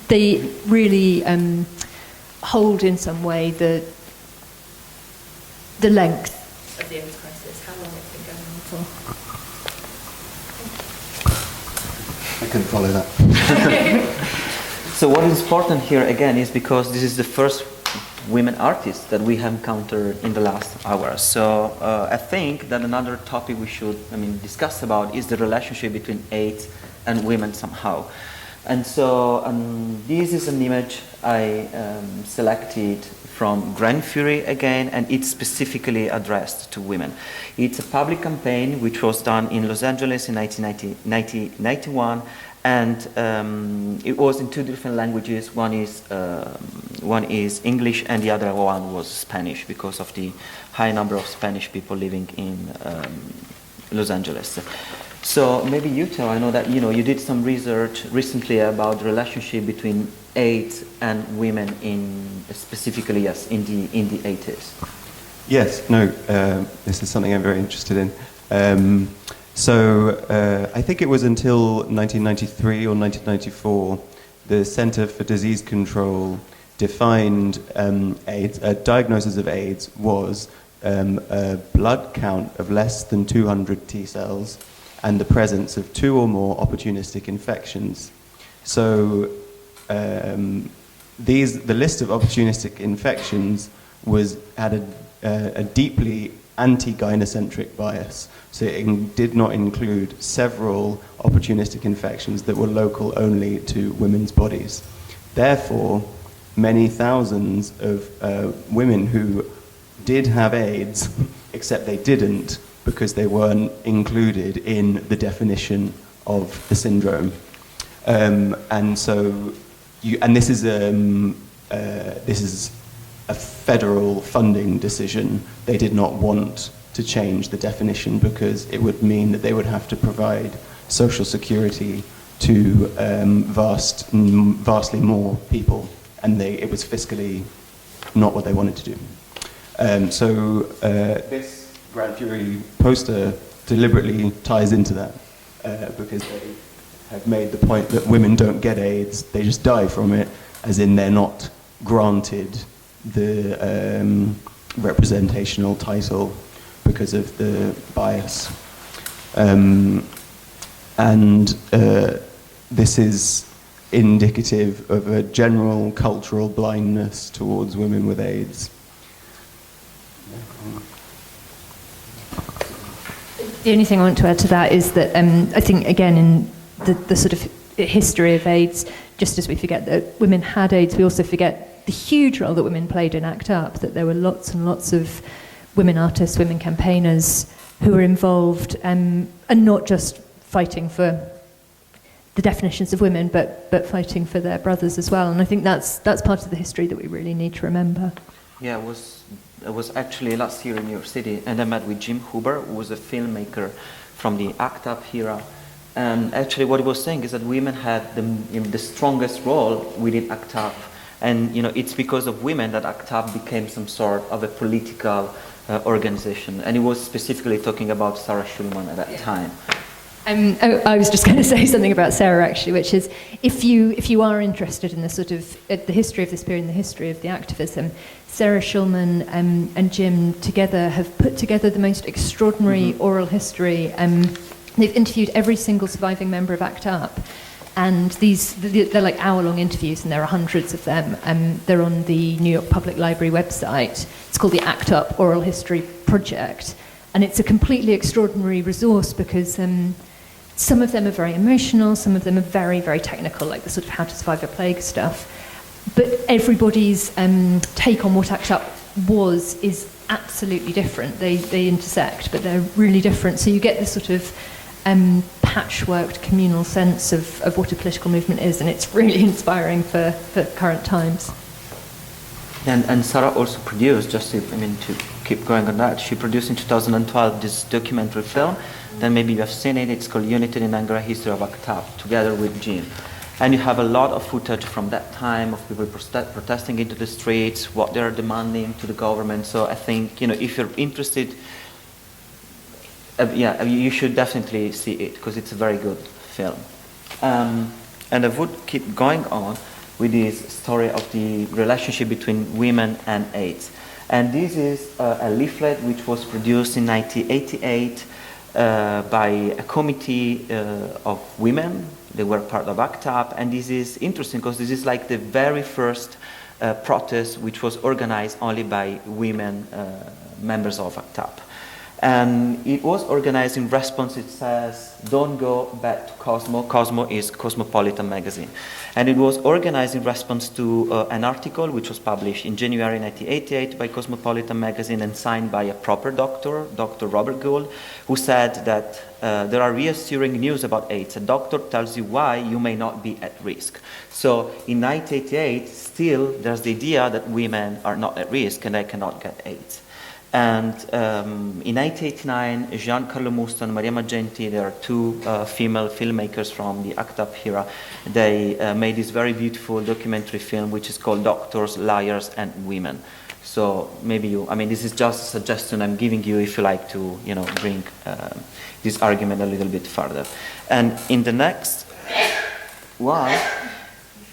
they really hold in some way the length of the AIDS crisis, how long it's been going on for. I couldn't follow that. So what is important here again is because this is the first women artists that we have encountered in the last hour. So I think that another topic we should discuss about is the relationship between AIDS and women somehow. And so this is an image I selected from Grand Fury again, and it's specifically addressed to women. It's a public campaign which was done in Los Angeles in 1991, and it was in two different languages. One is English, and the other one was Spanish, because of the high number of Spanish people living in Los Angeles. So maybe you, Theo, I know that you did some research recently about the relationship between AIDS and women specifically, yes, in the 80s. Yes, no, this is something I'm very interested in. I think it was until 1993 or 1994, the Center for Disease Control defined AIDS, diagnosis of AIDS was a blood count of less than 200 T cells and the presence of 2 or more opportunistic infections. So the list of opportunistic infections had a deeply anti-gynocentric bias. So it did not include several opportunistic infections that were local only to women's bodies. Therefore, many thousands of women who did have AIDS, except they didn't because they weren't included in the definition of the syndrome. This is a federal funding decision. They did not want to change the definition because it would mean that they would have to provide social security to vastly more people, and it was fiscally not what they wanted to do. This Grand Fury poster deliberately ties into that because they have made the point that women don't get AIDS, they just die from it, as in they're not granted the representational title because of the bias. This is indicative of a general cultural blindness towards women with AIDS. The only thing I want to add to that is that I think, again, in the sort of history of AIDS, just as we forget that women had AIDS, we also forget the huge role that women played in ACT UP, that there were lots and lots of women artists, women campaigners who were involved, and not just fighting for the definitions of women, but fighting for their brothers as well. And I think that's part of the history that we really need to remember. Yeah, it was actually last year in New York City, and I met with Jim Huber, who was a filmmaker from the ACT UP era. And actually what he was saying is that women had the strongest role within ACT UP. And it's because of women that ACT UP became some sort of a political organization. And he was specifically talking about Sarah Schulman at that time. I was just going to say something about Sarah, actually, which is if you are interested in the sort of the history of this period and the history of the activism, Sarah Schulman and Jim together have put together the most extraordinary oral history. They've interviewed every single surviving member of ACT UP, and they're like hour-long interviews, and there are hundreds of them. They're on the New York Public Library website. It's called the ACT UP Oral History Project, and it's a completely extraordinary resource because some of them are very emotional, some of them are very, very technical, like the sort of how to survive a plague stuff. But everybody's take on what ACT UP is absolutely different. They intersect, but they're really different. So you get this sort of patchworked communal sense of what a political movement is, and it's really inspiring for current times. And Sarah also produced, just to keep going on that, she produced in 2012 this documentary film. Then maybe you have seen it. It's called United in Anger: A History of ACT UP, together with Jim. And you have a lot of footage from that time of people protesting into the streets, what they're demanding to the government. So I think, if you're interested, you should definitely see it, because it's a very good film. And I would keep going on with this story of the relationship between women and AIDS. And this is a leaflet which was produced in 1988 by a committee of women. They were part of ACT UP, and this is interesting because this is like the very first protest which was organized only by women members of ACT UP. And it was organized in response, it says, don't go back to Cosmo. Cosmo is Cosmopolitan magazine. And it was organized in response to an article which was published in January 1988 by Cosmopolitan magazine and signed by a proper doctor, Dr. Robert Gould, who said that there are reassuring news about AIDS. A doctor tells you why you may not be at risk. So in 1988, still there's the idea that women are not at risk and they cannot get AIDS. And in 1989, Giancarlo Musto and Maria Maggenti, there are two female filmmakers from the ACT UP era, they made this very beautiful documentary film which is called Doctors, Liars and Women. So maybe this is just a suggestion I'm giving you if you like to, bring this argument a little bit further. And in the next one,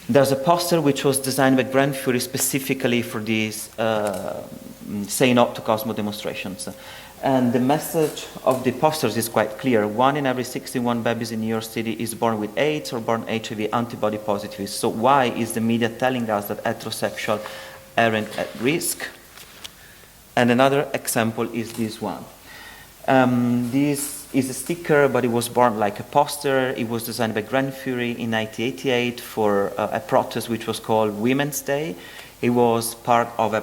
there's a poster which was designed by Grand Fury specifically for this Say No to Cosmo demonstrations. And the message of the posters is quite clear. 1 in every 61 babies in New York City is born with AIDS or born HIV antibody positive. So why is the media telling us that heterosexual aren't at risk? And another example is this one. This is a sticker, but it was born like a poster. It was designed by Grand Fury in 1988 for a protest which was called Women's Day. It was part of a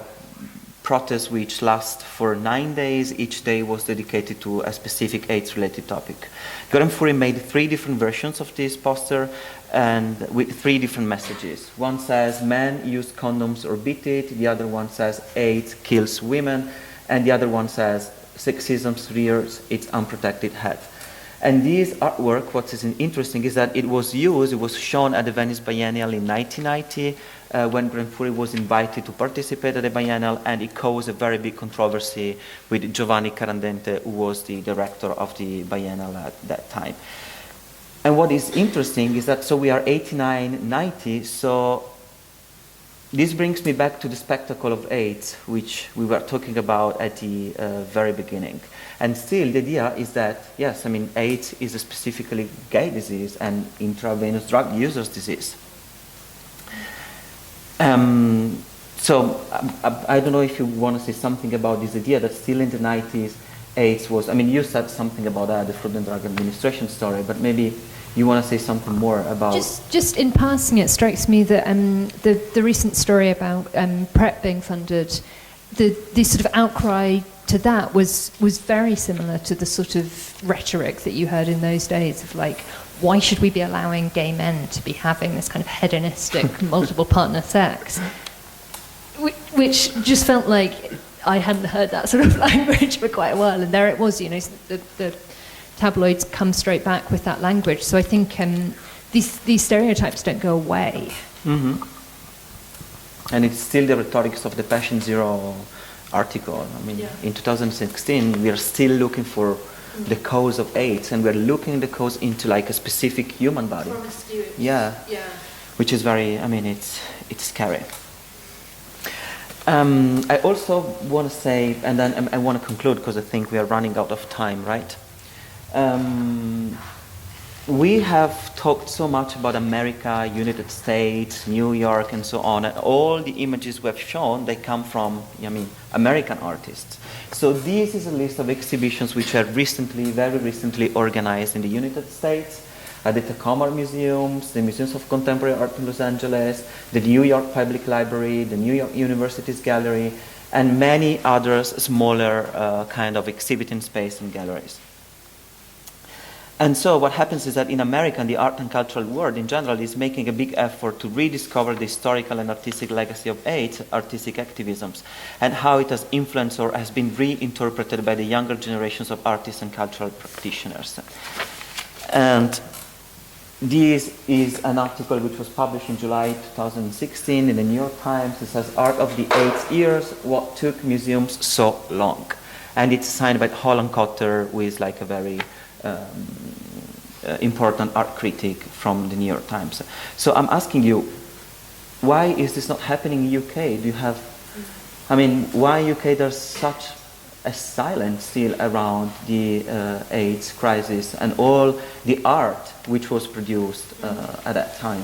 protest which lasts for 9 days. Each day was dedicated to a specific AIDS-related topic. Grand Fury made 3 different versions of this poster and with 3 different messages. One says men use condoms or beat it. The other one says AIDS kills women. And the other one says sexism rears its unprotected head. And this artwork, what is interesting is that it was shown at the Venice Biennial in 1990 when Grand Fury was invited to participate at the Biennial, and it caused a very big controversy with Giovanni Carandente, who was the director of the Biennial at that time. And what is interesting is that, so we are 89, 90, so this brings me back to the spectacle of AIDS, which we were talking about at the very beginning. And still, the idea is that, yes, AIDS is a specifically gay disease and intravenous drug users disease. So I don't know if you want to say something about this idea that still in the 90s, AIDS was, you said something about the Food and Drug Administration story, but maybe you want to say something more about... Just in passing, it strikes me that the recent story about PrEP being funded, the sort of outcry to that was very similar to the sort of rhetoric that you heard in those days of like, why should we be allowing gay men to be having this kind of hedonistic multiple partner sex? Which just felt like I hadn't heard that sort of language for quite a while, and there it was, the tabloids come straight back with that language. So I think these stereotypes don't go away. Mm-hmm. And it's still the rhetorics of the Patient Zero article. In 2016, we are still looking for the cause of AIDS, and we're looking the cause into like a specific human body. Yeah. Which is very, it's scary. I also want to say, and then I want to conclude because I think we are running out of time, right? We have talked so much about America, United States, New York, and so on, and all the images we have shown, they come from, American artists. So this is a list of exhibitions which are very recently organized in the United States, at the Tacoma Museums, the Museums of Contemporary Art in Los Angeles, the New York Public Library, the New York University's Gallery, and many others smaller kind of exhibiting space and galleries. And so what happens is that in America, the art and cultural world in general is making a big effort to rediscover the historical and artistic legacy of AIDS, artistic activisms, and how it has influenced or has been reinterpreted by the younger generations of artists and cultural practitioners. And this is an article which was published in July 2016 in the New York Times. It says, Art of the AIDS Years, What Took Museums So Long? And it's signed by Holland Cotter, who is like a very important art critic from the New York Times. So I'm asking you, why is this not happening in UK? Do you have, I mean, why in UK there's such a silence still around the AIDS crisis and all the art which was produced at that time?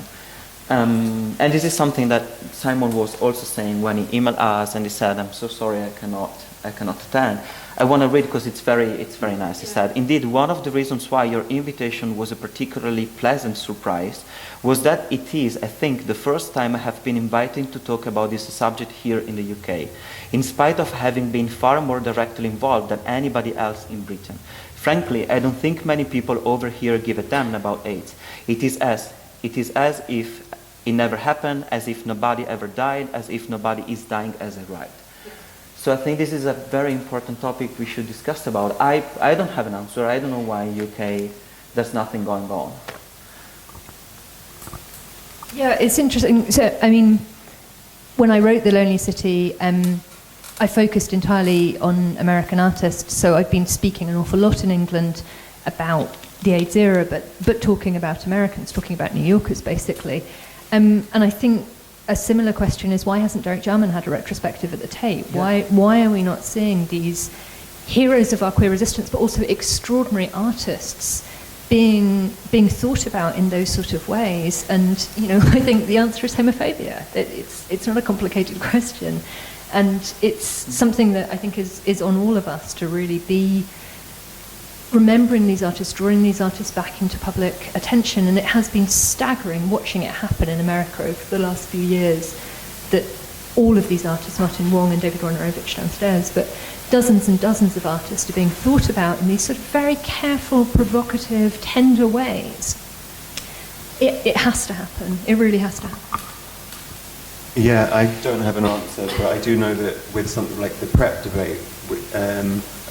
And this is something that Simon was also saying when he emailed us and he said, I'm so sorry, I cannot attend. I want to read because it's very nice. He said, indeed, one of the reasons why your invitation was a particularly pleasant surprise was that it is, I think, the first time I have been invited to talk about this subject here in the UK, in spite of having been far more directly involved than anybody else in Britain. Frankly, I don't think many people over here give a damn about AIDS. It is as if it never happened, as if nobody ever died, as if nobody is dying as I write. So I think this is a very important topic we should discuss about. I don't have an answer. I don't know why in UK there's nothing going on. Yeah, it's interesting. So, I mean, when I wrote The Lonely City, I focused entirely on American artists. So I've been speaking an awful lot in England about the AIDS era, but talking about Americans, talking about New Yorkers, basically. And I think a similar question is, why hasn't Derek Jarman had a retrospective at the Tate? Yeah. Why are we not seeing these heroes of our queer resistance, but also extraordinary artists being thought about in those sort of ways? And, you know, I think the answer is homophobia. It's not a complicated question. And it's something that I think is on all of us to really be remembering these artists, drawing these artists back into public attention. And it has been staggering watching it happen in America over the last few years, that all of these artists, Martin Wong and David Wojnarowicz downstairs, but dozens and dozens of artists are being thought about in these sort of very careful, provocative, tender ways. It has to happen. It really has to happen. Yeah, I don't have an answer, but I do know that with something like the PrEP debate,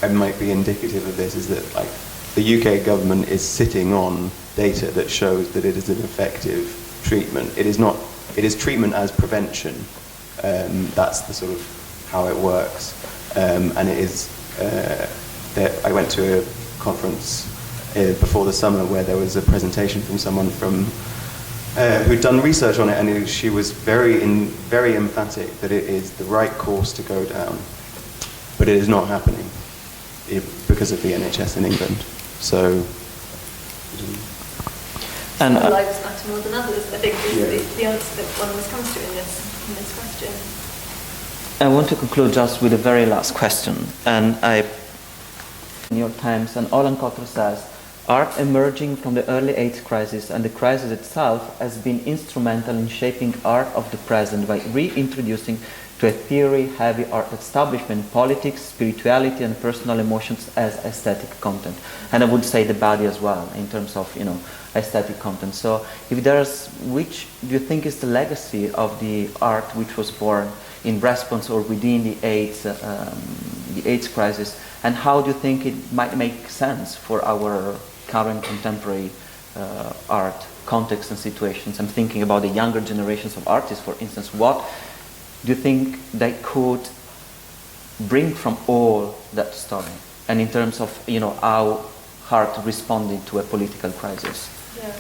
and might be indicative of this, is that like the UK government is sitting on data that shows that it is an effective treatment. It is treatment as prevention. That's the sort of how it works. And it is, I went to a conference before the summer where there was a presentation from someone who'd done research on it, and she was very emphatic that it is the right course to go down, but it is not happening because of the NHS in England. So, and some lives matter more than others, I think, is the answer that one always comes to in this question. I want to conclude just with a very last question. And New York Times, and Olivia Laing says, art emerging from the early AIDS crisis and the crisis itself has been instrumental in shaping art of the present by reintroducing to a theory-heavy art establishment politics, spirituality, and personal emotions as aesthetic content. And I would say the body as well, in terms of, you know, aesthetic content. So if there's, which do you think is the legacy of the art which was born in response or within the AIDS crisis, and how do you think it might make sense for our current contemporary art context and situations? I'm thinking about the younger generations of artists, for instance. What do you think they could bring from all that story? And in terms of, you know, how art responded to a political crisis? Yeah.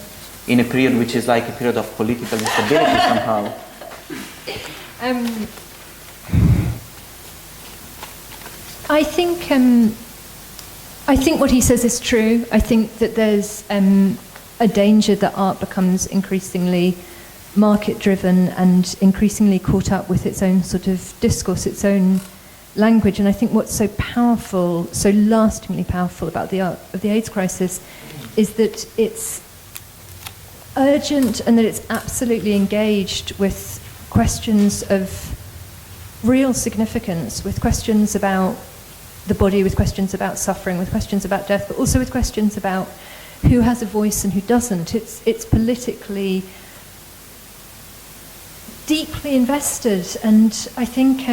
In a period which is like a period of political instability somehow. I think what he says is true. I think that there's a danger that art becomes increasingly market-driven and increasingly caught up with its own sort of discourse, its own language. And I think what's so powerful, so lastingly powerful about the art of the AIDS crisis is that it's urgent and that it's absolutely engaged with questions of real significance, with questions about the body, with questions about suffering, with questions about death, but also with questions about who has a voice and who doesn't. It's politically deeply invested, and I think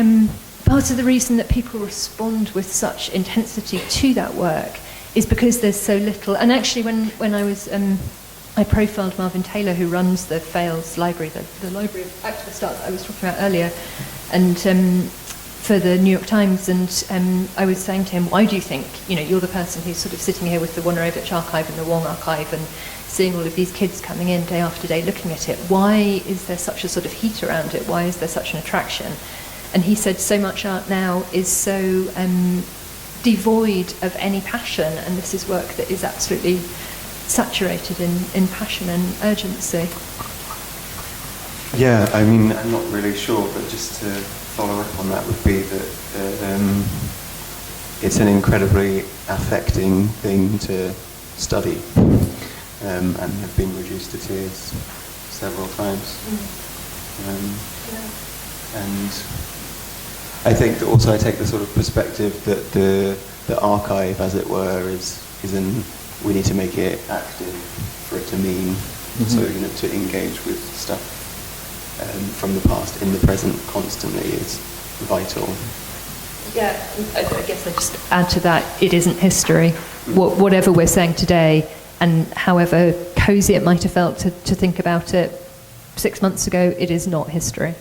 part of the reason that people respond with such intensity to that work is because there's so little. And actually, when I was I profiled Marvin Taylor, who runs the Fales Library, the library of activist art that I was talking about earlier, and for the New York Times, and I was saying to him, why do you think, you're the person who's sort of sitting here with the Wonorowicz archive and the Wong archive and seeing all of these kids coming in day after day looking at it, why is there such a sort of heat around it? Why is there such an attraction? And he said, so much art now is so devoid of any passion, and this is work that is absolutely saturated in passion and urgency. Yeah, I mean, I'm not really sure, but just to follow up on that would be that it's an incredibly affecting thing to study, and have been reduced to tears several times. And I think that also I take the sort of perspective that the archive, as it were, is in, we need to make it active for it to mean, so to engage with stuff from the past in the present constantly is vital. Yeah, I guess I just add to that, it isn't history. Whatever we're saying today, and however cosy it might have felt to think about it 6 months ago, it is not history.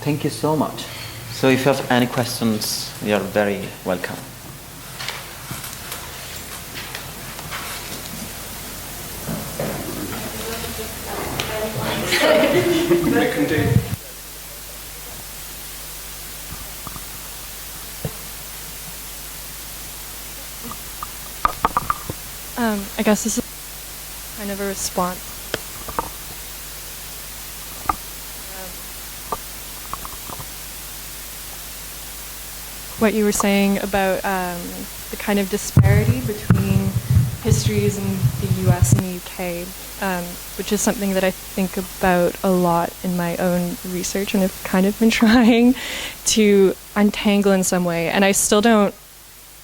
Thank you so much. So if you have any questions, you are very welcome. We can do. I guess this is kind of a response. What you were saying about the kind of disparity between histories in the US and the UK, which is something that I think about a lot in my own research and have kind of been trying to untangle in some way. And I still don't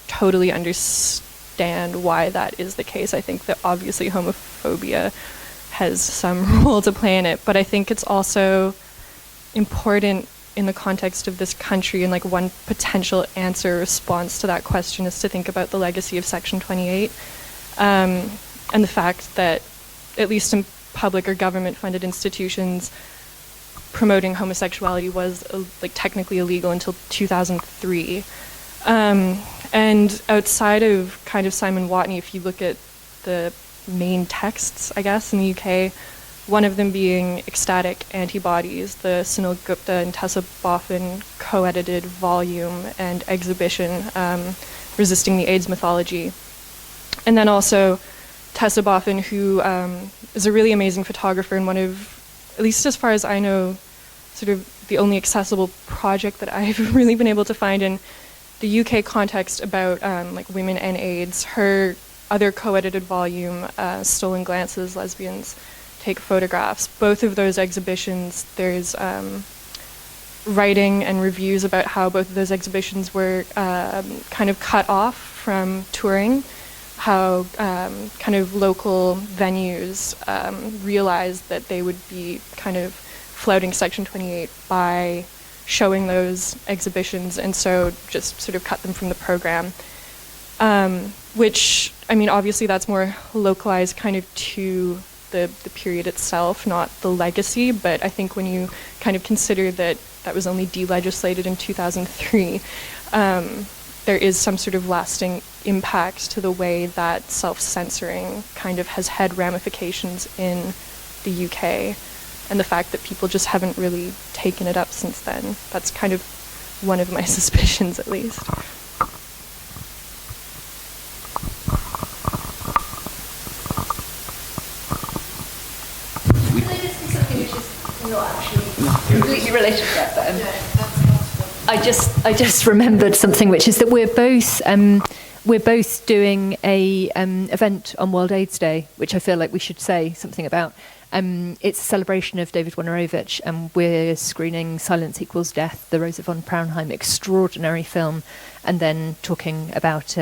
totally understand why that is the case. I think that obviously homophobia has some role to play in it, but I think it's also important in the context of this country, and like one potential answer or response to that question is to think about the legacy of Section 28, and the fact that, at least in public or government-funded institutions, promoting homosexuality was like technically illegal until 2003. And outside of kind of Simon Watney, if you look at the main texts, I guess, in the UK, one of them being Ecstatic Antibodies, the Sunil Gupta and Tessa Boffin co-edited volume and exhibition, Resisting the AIDS Mythology. And then also Tessa Boffin, who is a really amazing photographer and one of, at least as far as I know, sort of the only accessible project that I've really been able to find in the UK context about like women and AIDS. Her other co-edited volume, Stolen Glances, Lesbians Take Photographs, both of those exhibitions, there's writing and reviews about how both of those exhibitions were kind of cut off from touring, how kind of local venues realized that they would be kind of flouting Section 28 by showing those exhibitions, and so just sort of cut them from the program. Which, I mean, obviously that's more localized kind of to the period itself, not the legacy, but I think when you kind of consider that that was only de-legislated in 2003, there is some sort of lasting impact to the way that self-censoring kind of has had ramifications in the UK, and the fact that people just haven't really taken it up since then. That's kind of one of my suspicions, at least. Can I just say something which is not actually completely related to that, but I just remembered something, which is that we're both doing a event on World AIDS Day, which I feel like we should say something about. It's a celebration of David Wonorowicz, and we're screening Silence Equals Death, the Rosa von Braunheim extraordinary film, and then talking about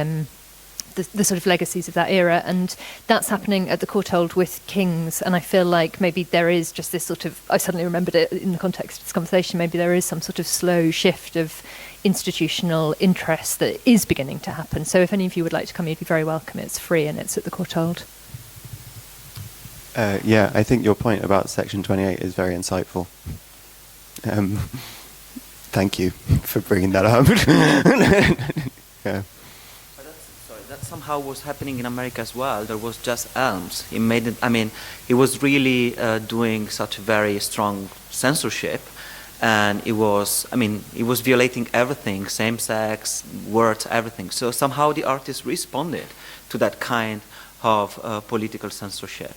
the sort of legacies of that era. And that's happening at the Courtauld with Kings, and I feel like maybe there is just this sort of, I suddenly remembered it in the context of this conversation, maybe there is some sort of slow shift of institutional interest that is beginning to happen. So if any of you would like to come, you'd be very welcome. It's free and it's at the Courtauld. Yeah, I think your point about Section 28 is very insightful. Thank you for bringing that up. Yeah. That somehow was happening in America as well. There was just elms. He made it. I mean, he was really doing such a very strong censorship, and it was. I mean, he was violating everything, same-sex, words, everything. So somehow the artist responded to that kind of political censorship.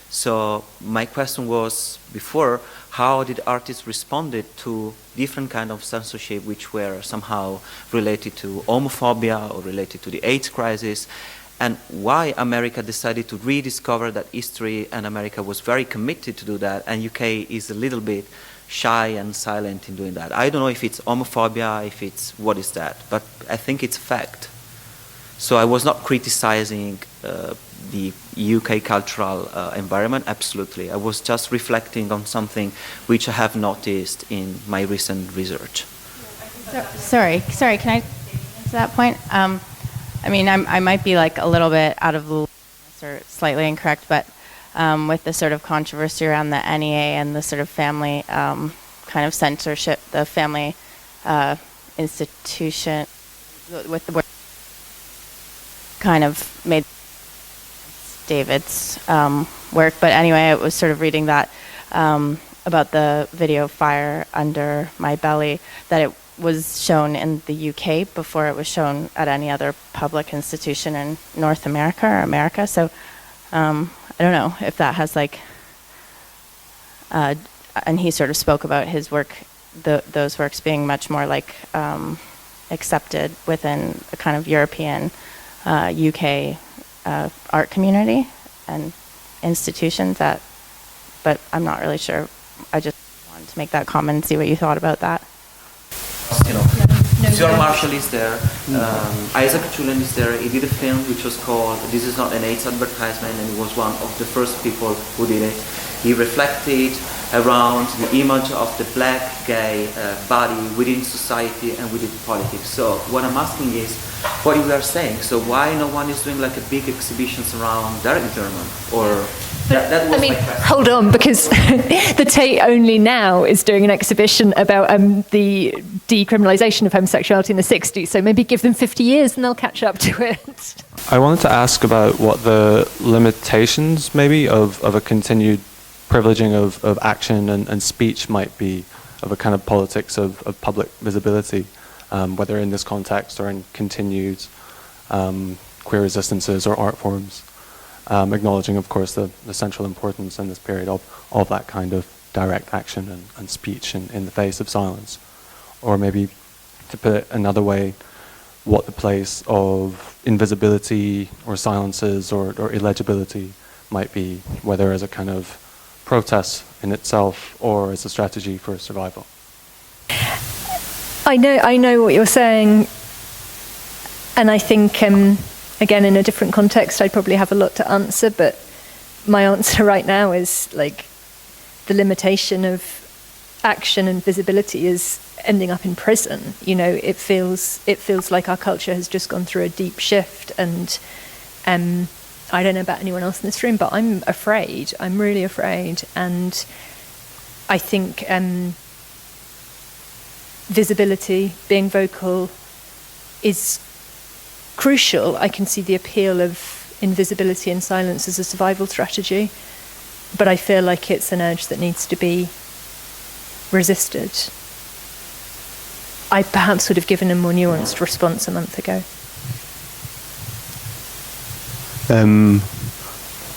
So my question was before, how did artists responded to different kind of censorship which were somehow related to homophobia or related to the AIDS crisis, and why America decided to rediscover that history, and America was very committed to do that, and UK is a little bit shy and silent in doing that. I don't know if it's homophobia, if it's what is that, but I think it's a fact. So I was not criticizing the UK cultural environment, absolutely. I was just reflecting on something which I have noticed in my recent research. Sorry, can I to that point? I mean, I might be like a little bit out of the loop or slightly incorrect, but with the sort of controversy around the NEA and the sort of family kind of censorship, the family institution with the word kind of made David's work. But anyway, I was sort of reading that about the video Fire Under My Belly, that it was shown in the UK before it was shown at any other public institution in North America or America. So I don't know if that has like, and he sort of spoke about his work, those works being much more like accepted within a kind of European UK art community and institutions that, but I'm not really sure. I just wanted to make that comment and see what you thought about that. You know, Stuart Marshall is there, Isaac Chulen is there. He did a film which was called This Is Not an AIDS Advertisement, and he was one of the first people who did it. He reflected around the image of the black gay body within society and within politics. So what I'm asking is, what you are saying, so why no one is doing like a big exhibitions around Derek German, or that was I mean, my question. hold on, because the Tate only now is doing an exhibition about the decriminalisation of homosexuality in the 60s, so maybe give them 50 years and they'll catch up to it. I wanted to ask about what the limitations maybe of a continued privileging of action and speech might be, of a kind of politics of public visibility, whether in this context or in continued queer resistances or art forms, acknowledging, of course, the central importance in this period of that kind of direct action and speech in the face of silence. Or maybe, to put it another way, what the place of invisibility or silences or illegibility might be, whether as a kind of protest in itself or as a strategy for survival. I know what you're saying, and I think, again, in a different context, I'd probably have a lot to answer, but my answer right now is like the limitation of action and visibility is ending up in prison. You know, it feels like our culture has just gone through a deep shift, and I don't know about anyone else in this room, but I'm afraid. I'm really afraid, and I think visibility, being vocal, is crucial. I can see the appeal of invisibility and silence as a survival strategy, but I feel like it's an urge that needs to be resisted. I perhaps would have given a more nuanced response a month ago.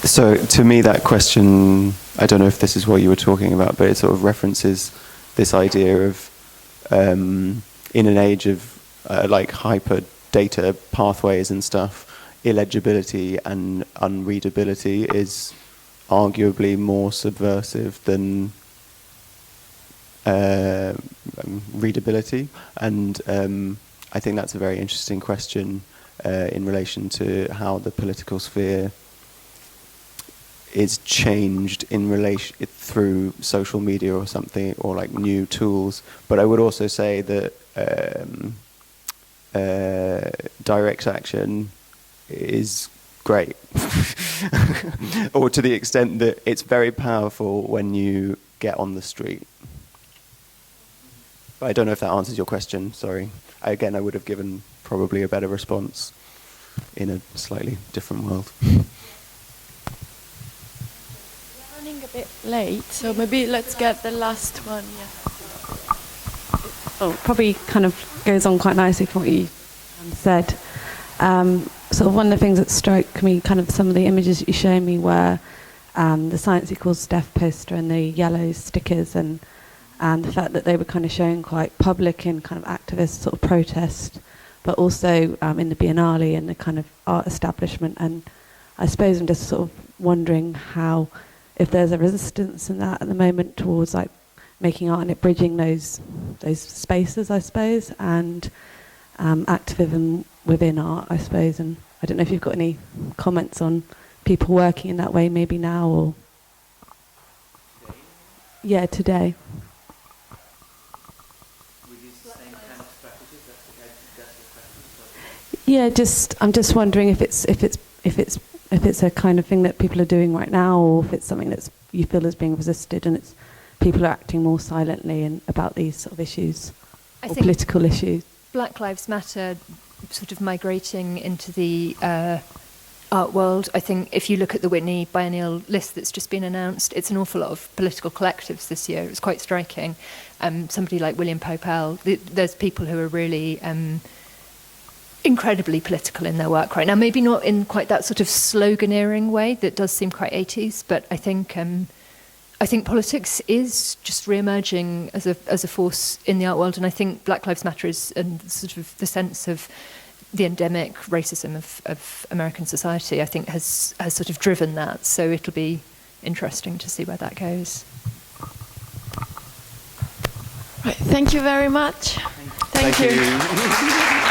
So to me, that question, I don't know if this is what you were talking about, but it sort of references this idea of, in an age of like hyper data pathways and stuff, illegibility and unreadability is arguably more subversive than readability. And I think that's a very interesting question in relation to how the political sphere is changed in relation through social media or something, or like new tools. But I would also say that direct action is great. Or to the extent that it's very powerful when you get on the street. But I don't know if that answers your question, sorry. Again, I would have given probably a better response in a slightly different world. We're running a bit late, so maybe let's get the last one. Yeah. Oh, probably kind of goes on quite nicely from what you said. Sort of one of the things that struck me, kind of some of the images that you showed me were the Science Equals Deaf poster and the yellow stickers, and the fact that they were kind of showing quite public and kind of activist sort of protest, but also in the Biennale and the kind of art establishment. And I suppose I'm just sort of wondering how, if there's a resistance in that at the moment towards like making art and it bridging those spaces, I suppose, and activism within art, I suppose. And I don't know if you've got any comments on people working in that way maybe now or... Yeah, today. Yeah, I'm just wondering if it's a kind of thing that people are doing right now, or if it's something that you feel is being resisted and it's people are acting more silently and about these sort of issues, or political issues. Black Lives Matter sort of migrating into the art world. I think if you look at the Whitney biennial list that's just been announced, it's an awful lot of political collectives this year. It's quite striking. Somebody like William Popel, there's people who are really incredibly political in their work right now. Maybe not in quite that sort of sloganeering way that does seem quite 80s, but I think politics is just re-emerging as a force in the art world, and I think Black Lives Matter is sort of the sense of the endemic racism of American society, I think has sort of driven that. So it'll be interesting to see where that goes. Right, thank you very much. Thank you.